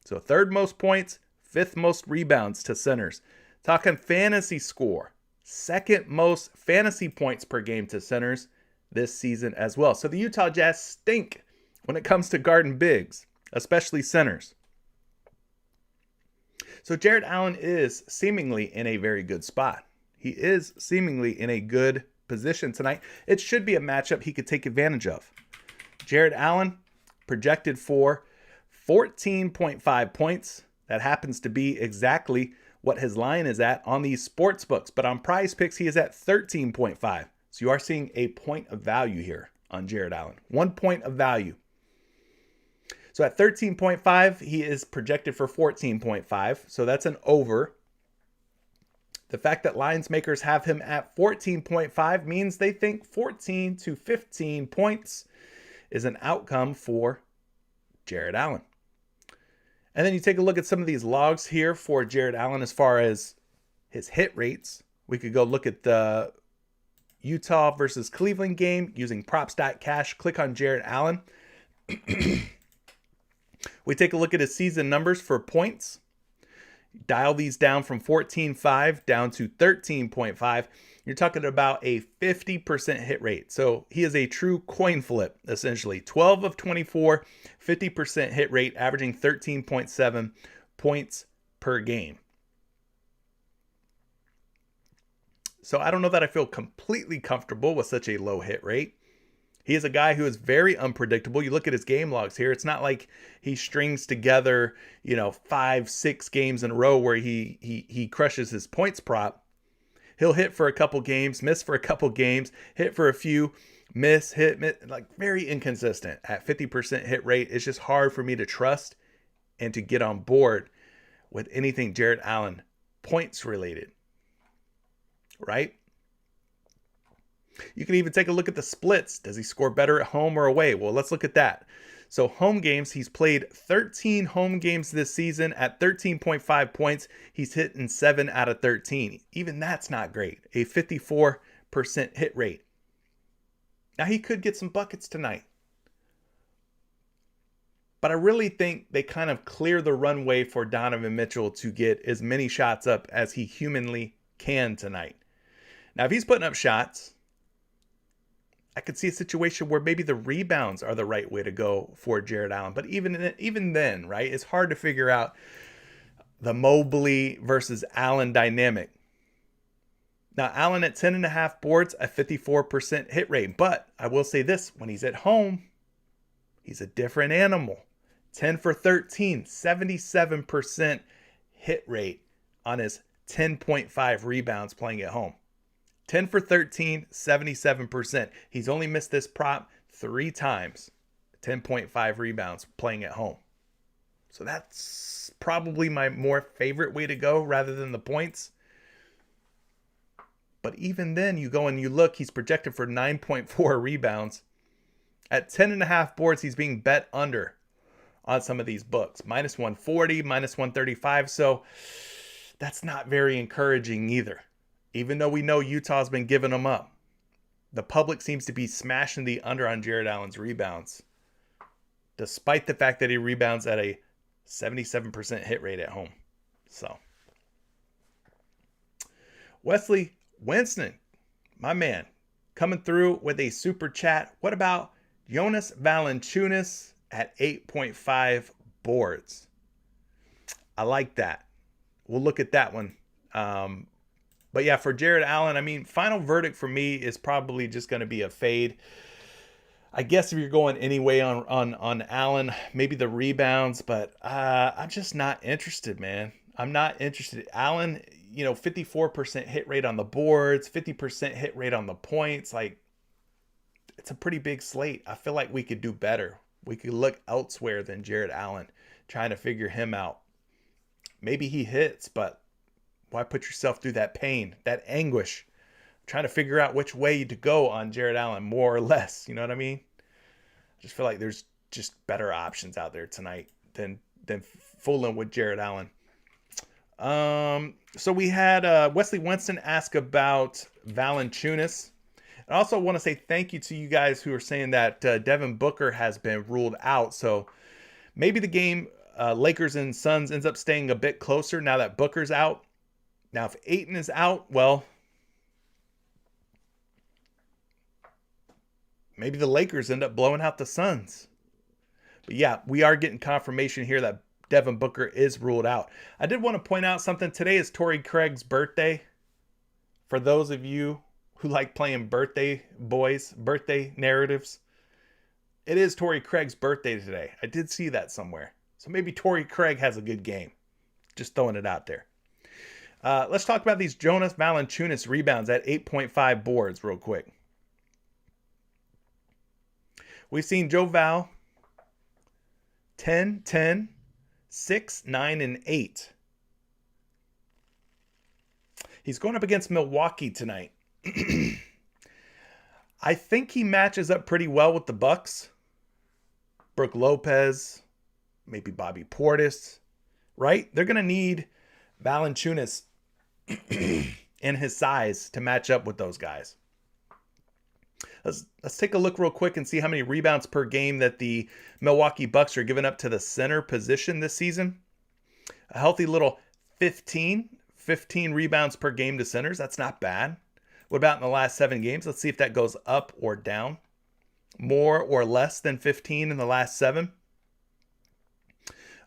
So 3rd most points, 5th most rebounds to centers. Talking fantasy score, 2nd most fantasy points per game to centers this season as well. So the Utah Jazz stink when it comes to guarding bigs, especially centers. So Jarrett Allen is seemingly in a very good spot. He is seemingly in a good position tonight. It should be a matchup he could take advantage of. Jarrett Allen projected for 14.5 points. That happens to be exactly what his line is at on these sports books. But on PrizePicks, he is at 13.5. So you are seeing a point of value here on Jared Allen. 1 point of value. So at 13.5, he is projected for 14.5. So that's an over. The fact that lines makers have him at 14.5 means they think 14 to 15 points is an outcome for Jared Allen. And then you take a look at some of these logs here for Jared Allen as far as his hit rates. We could go look at the Utah versus Cleveland game using props.cash. Click on Jared Allen. We take a look at his season numbers for points. Dial these down from 14.5 down to 13.5. You're talking about a 50% hit rate. So he is a true coin flip, essentially. 12 of 24, 50% hit rate, averaging 13.7 points per game. So I don't know that I feel completely comfortable with such a low hit rate. He is a guy who is very unpredictable. You look at his game logs here. It's not like he strings together, 5-6 games in a row where he crushes his points prop. He'll hit for a couple games, miss for a couple games, hit for a few, miss, like very inconsistent. At 50% hit rate, it's just hard for me to trust and to get on board with anything Jared Allen points related, right? You can even take a look at the splits. Does he score better at home or away? Well, let's look at that. So home games, he's played 13 home games this season at 13.5 points. He's hitting 7 out of 13. Even that's not great. A 54% hit rate. Now he could get some buckets tonight. But I really think they kind of clear the runway for Donovan Mitchell to get as many shots up as he humanly can tonight. Now, if he's putting up shots, I could see a situation where maybe the rebounds are the right way to go for Jared Allen. But even then, right, it's hard to figure out the Mobley versus Allen dynamic. Now, Allen at 10.5 boards, a 54% hit rate. But I will say this, when he's at home, he's a different animal. 10 for 13, 77% hit rate on his 10.5 rebounds playing at home. 10 for 13, 77%. He's only missed this prop 3 times. 10.5 rebounds playing at home. So that's probably my more favorite way to go rather than the points. But even then, you go and you look, he's projected for 9.4 rebounds. At 10.5 boards, he's being bet under on some of these books. Minus 140, minus 135. So that's not very encouraging either. Even though we know Utah's been giving them up, the public seems to be smashing the under on Jared Allen's rebounds, despite the fact that he rebounds at a 77% hit rate at home. So, Wesley Winston, my man, coming through with a super chat. What about Jonas Valanciunas at 8.5 boards? I like that. We'll look at that one. But yeah, for Jared Allen, I mean, final verdict for me is probably just going to be a fade. I guess if you're going anyway on Allen, maybe the rebounds, but I'm just not interested, man. I'm not interested. Allen, 54% hit rate on the boards, 50% hit rate on the points. Like, it's a pretty big slate. I feel like we could do better. We could look elsewhere than Jared Allen, trying to figure him out. Maybe he hits, but why put yourself through that pain, that anguish, trying to figure out which way to go on Jared Allen, more or less? You know what I mean? I just feel like there's just better options out there tonight than fooling with Jared Allen. So we had Wesley Winston ask about Valanciunas. I also want to say thank you to you guys who are saying that Devin Booker has been ruled out. So maybe the game Lakers and Suns ends up staying a bit closer now that Booker's out. Now, if Ayton is out, well, maybe the Lakers end up blowing out the Suns. But yeah, we are getting confirmation here that Devin Booker is ruled out. I did want to point out something. Today is Torrey Craig's birthday. For those of you who like playing birthday narratives, it is Torrey Craig's birthday today. I did see that somewhere. So maybe Torrey Craig has a good game. Just throwing it out there. Let's talk about these Jonas Valanciunas rebounds at 8.5 boards real quick. We've seen Joe Val 10, 10, 6, 9, and 8. He's going up against Milwaukee tonight. I think he matches up pretty well with the Bucks. Brook Lopez, maybe Bobby Portis, right? They're going to need Valanciunas and his size to match up with those guys. Let's take a look real quick and see how many rebounds per game that the Milwaukee Bucks are giving up to the center position this season. A healthy little 15 rebounds per game to centers. That's not bad. What about in the last 7 games? Let's see if that goes up or down. More or less than 15 in the last 7.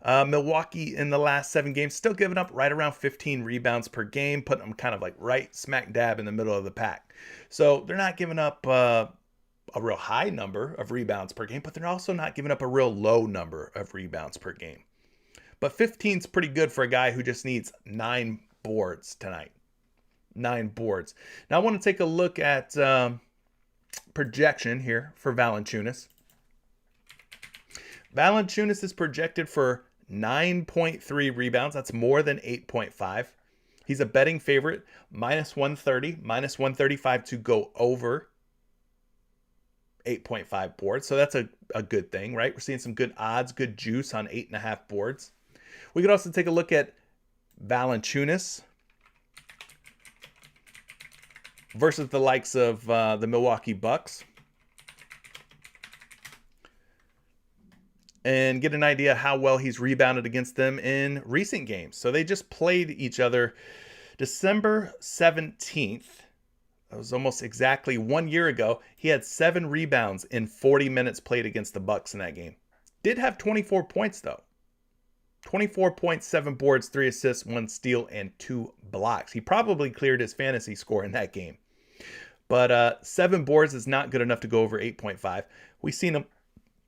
Milwaukee in the last 7 games still giving up right around 15 rebounds per game, putting them kind of like right smack dab in the middle of the pack. So they're not giving up a real high number of rebounds per game, but they're also not giving up a real low number of rebounds per game. But 15 is pretty good for a guy who just needs 9 boards tonight. 9 boards. Now I want to take a look at projection here for Valanciunas. Valanciunas is projected for 9.3 rebounds. That's more than 8.5. He's a betting favorite, minus 130, minus 135 to go over 8.5 boards. So that's a good thing, right? We're seeing some good odds, good juice on 8.5 boards. We could also take a look at Valanciunas versus the likes of the Milwaukee Bucks and get an idea how well he's rebounded against them in recent games. So they just played each other December 17th. That was almost exactly 1 year ago. He had 7 rebounds in 40 minutes played against the Bucks in that game. Did have 24 points though. 24 points, 7 boards, 3 assists, 1 steal, and 2 blocks. He probably cleared his fantasy score in that game. But 7 boards is not good enough to go over 8.5. We seen him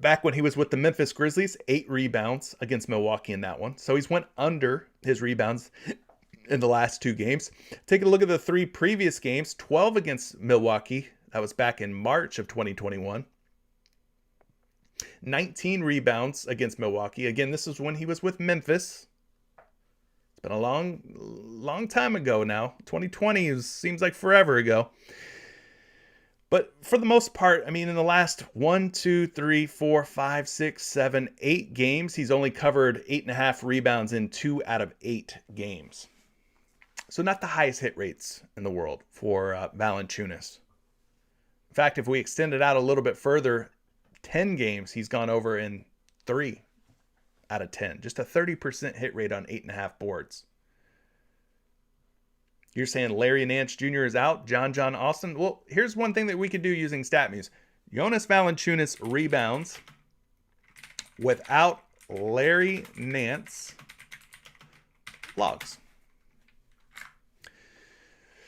back when he was with the Memphis Grizzlies, 8 rebounds against Milwaukee in that one. So he's went under his rebounds in the last 2 games. Take a look at the 3 previous games, 12 against Milwaukee. That was back in March of 2021. 19 rebounds against Milwaukee. Again, this is when he was with Memphis. It's been a long time ago now. 2020 seems like forever ago. But for the most part, I mean, in the last 1, 2, 3, 4, 5, 6, 7, 8 games, he's only covered 8.5 rebounds in 2 out of 8 games. So not the highest hit rates in the world for Valanciunas. In fact, if we extend it out a little bit further, 10 games he's gone over in 3 out of 10. Just a 30% hit rate on 8.5 boards. You're saying Larry Nance Jr. is out, John Austin? Well, here's one thing that we could do using StatMuse. Jonas Valanciunas rebounds without Larry Nance logs.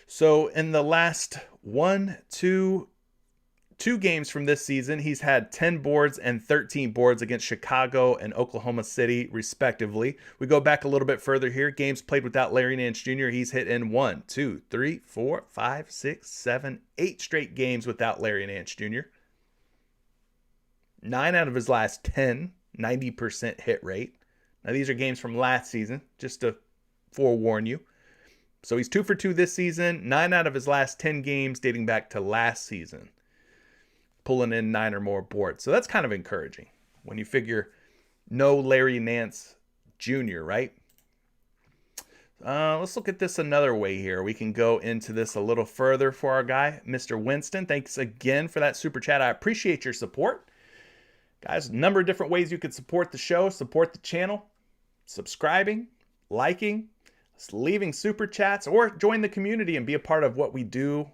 So in the last 2 games from this season, he's had 10 boards and 13 boards against Chicago and Oklahoma City, respectively. We go back a little bit further here. Games played without Larry Nance Jr., he's hit in 1, 2, 3, 4, 5, 6, 7, 8 straight games without Larry Nance Jr. 9 out of his last 10, 90% hit rate. Now, these are games from last season, just to forewarn you. So he's 2 for 2 this season, 9 out of his last 10 games dating back to last season, pulling in 9 or more boards. So that's kind of encouraging when you figure no Larry Nance Jr., right? Let's look at this another way here. We can go into this a little further for our guy, Mr. Winston. Thanks again for that super chat. I appreciate your support. Guys, a number of different ways you could support the show, support the channel, subscribing, liking, leaving super chats, or join the community and be a part of what we do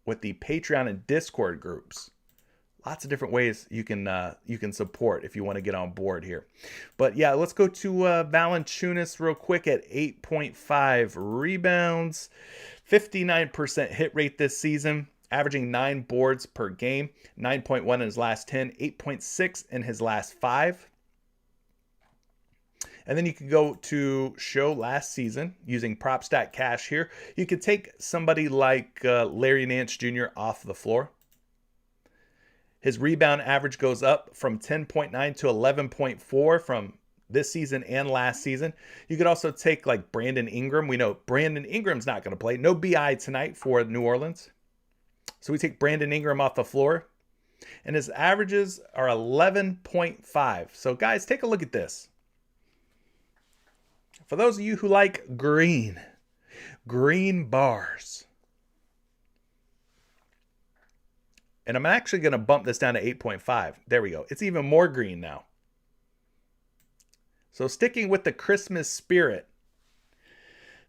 with the Patreon and Discord groups. Lots of different ways you can support if you want to get on board here. But yeah, let's go to Valanciunas real quick at 8.5 rebounds, 59% hit rate this season, averaging 9 boards per game, 9.1 in his last 10, 8.6 in his last 5. And then you can go to show last season using PropStat Cash here. You could take somebody like Larry Nance Jr. off the floor. His rebound average goes up from 10.9 to 11.4 from this season and last season. You could also take like Brandon Ingram. We know Brandon Ingram's not going to play. No BI tonight for New Orleans. So we take Brandon Ingram off the floor. And his averages are 11.5. So guys, take a look at this. For those of you who like green bars. And I'm actually going to bump this down to 8.5. There we go. It's even more green now. So sticking with the Christmas spirit,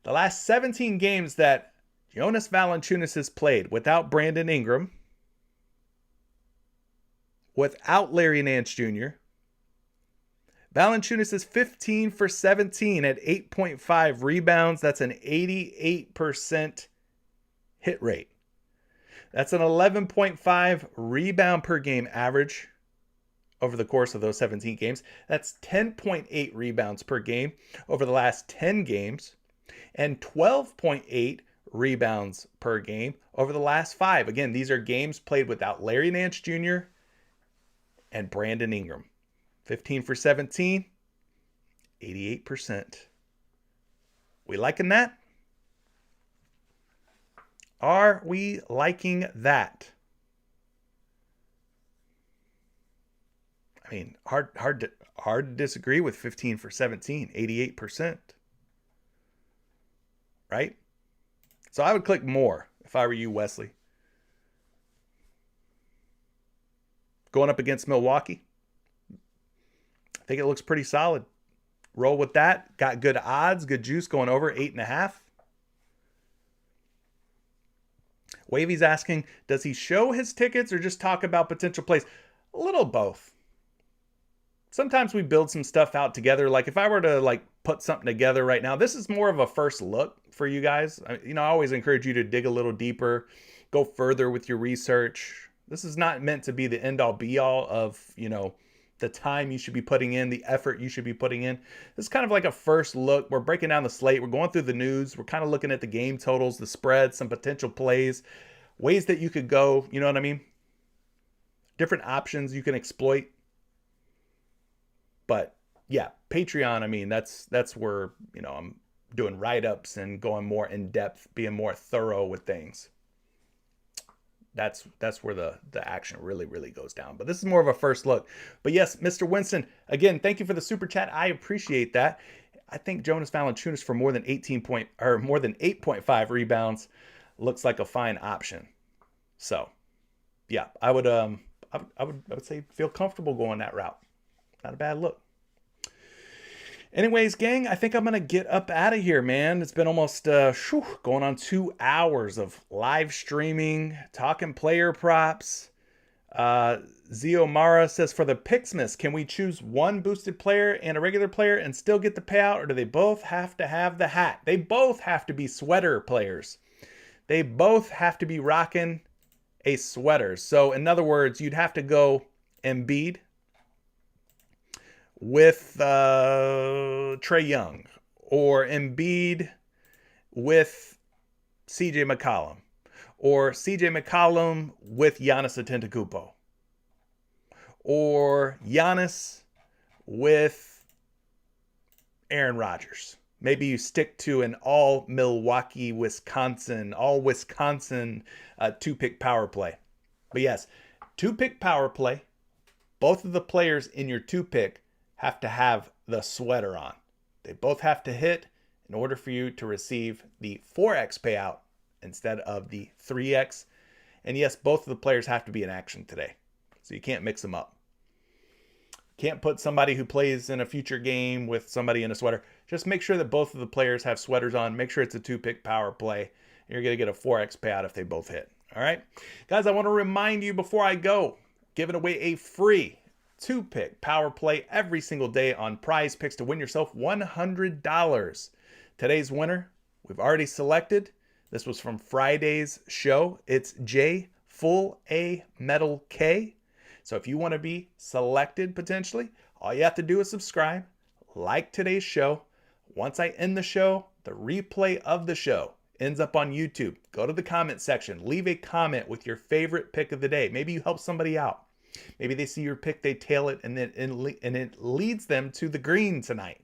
the last 17 games that Jonas Valanciunas has played without Brandon Ingram, without Larry Nance Jr., Valanciunas is 15 for 17 at 8.5 rebounds. That's an 88% hit rate. That's an 11.5 rebound per game average over the course of those 17 games. That's 10.8 rebounds per game over the last 10 games and 12.8 rebounds per game over the last 5. Again, these are games played without Larry Nance Jr. and Brandon Ingram. 15 for 17, 88%. We liking that? Are we liking that? I mean, hard to disagree with 15 for 17, 88%. Right? So I would click more if I were you, Wesley. Going up against Milwaukee, I think it looks pretty solid. Roll with that. Got good odds, good juice going over 8.5. Wavy's asking, does he show his tickets or just talk about potential plays? A little both. Sometimes we build some stuff out together. Like if I were to put something together right now, this is more of a first look for you guys. I always encourage you to dig a little deeper, go further with your research. This is not meant to be the end all be all of, the time you should be putting in, the effort you should be putting in. This is kind of like a first look. We're breaking down the slate. We're going through the news. We're kind of looking at the game totals, the spreads, some potential plays, ways that you could go, you know what I mean? Different options you can exploit. But yeah, Patreon, that's where, I'm doing write-ups and going more in depth, being more thorough with things. That's where the action really, really goes down. But this is more of a first look. But yes, Mr. Winston, again, thank you for the super chat. I appreciate that. I think Jonas Valanciunas for more than 8.5 rebounds looks like a fine option. So, yeah, I would say feel comfortable going that route. Not a bad look. Anyways, gang, I think I'm going to get up out of here, man. It's been almost going on 2 hours of live streaming, talking player props. Zio Mara says, for the Pixmas, can we choose one boosted player and a regular player and still get the payout, or do they both have to have the hat? They both have to be sweater players. They both have to be rocking a sweater. So, in other words, you'd have to go Embiid with Trae Young, or Embiid with CJ McCollum, or CJ McCollum with Giannis Antetokounmpo, or Giannis with Aaron Rodgers. Maybe you stick to an all Milwaukee, Wisconsin, all Wisconsin 2-pick power play. But yes, 2-pick power play. Both of the players in your 2-pick have to have the sweater on. They both have to hit in order for you to receive the 4X payout instead of the 3X. And yes, both of the players have to be in action today. So you can't mix them up. Can't put somebody who plays in a future game with somebody in a sweater. Just make sure that both of the players have sweaters on. Make sure it's a 2-pick power play. You're going to get a 4X payout if they both hit. All right? Guys, I want to remind you before I go, giving away a free 2-pick power play every single day on PrizePicks to win yourself $100. Today's winner, we've already selected. This was from Friday's show. It's J Full A Metal K. So if you want to be selected potentially, all you have to do is subscribe, like today's show. Once I end the show, the replay of the show ends up on YouTube. Go to the comment section, leave a comment with your favorite pick of the day. Maybe you help somebody out. Maybe they see your pick, they tail it, and it leads them to the green tonight.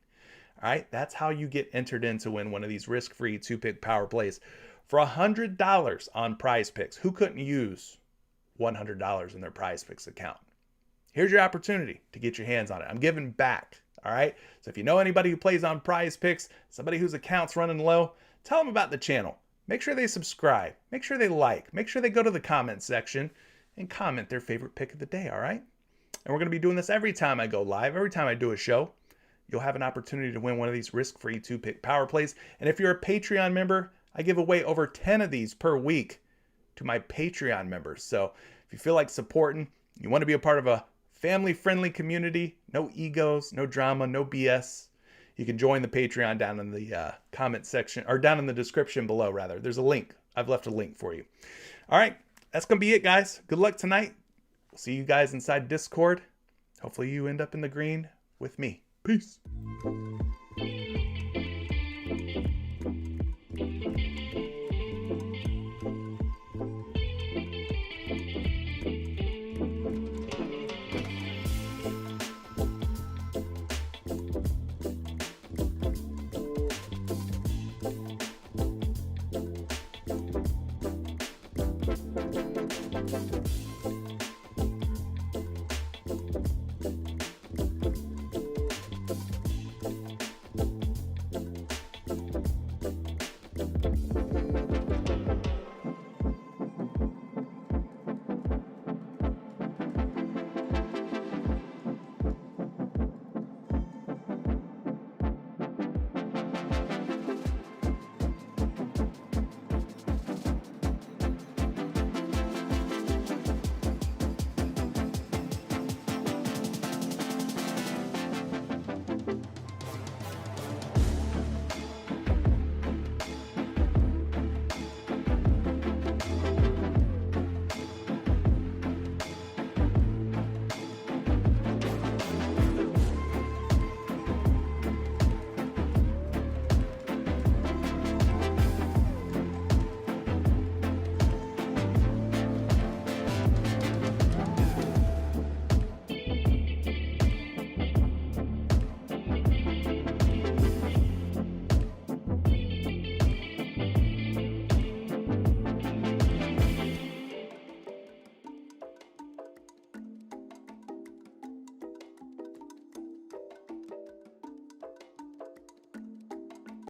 All right, that's how you get entered in to win one of these risk-free 2-pick power plays for $100 on PrizePicks. Who couldn't use $100 in their PrizePicks account? Here's your opportunity to get your hands on it. I'm giving back. All right. So if you know anybody who plays on PrizePicks, somebody whose account's running low, tell them about the channel. Make sure they subscribe. Make sure they like. Make sure they go to the comment section and comment their favorite pick of the day. All right. And we're going to be doing this every time I go live, every time I do a show. You'll have an opportunity to win one of these risk-free 2-pick power plays. And if you're a Patreon member, I give away over 10 of these per week to my Patreon members. So if you feel like supporting, you want to be a part of a family-friendly community, no egos, no drama, no BS, you can join the Patreon down in the comment section, or down in the description below, rather. There's a link. I've left a link for you. All right, that's going to be it, guys. Good luck tonight. We'll see you guys inside Discord. Hopefully you end up in the green with me. Peace.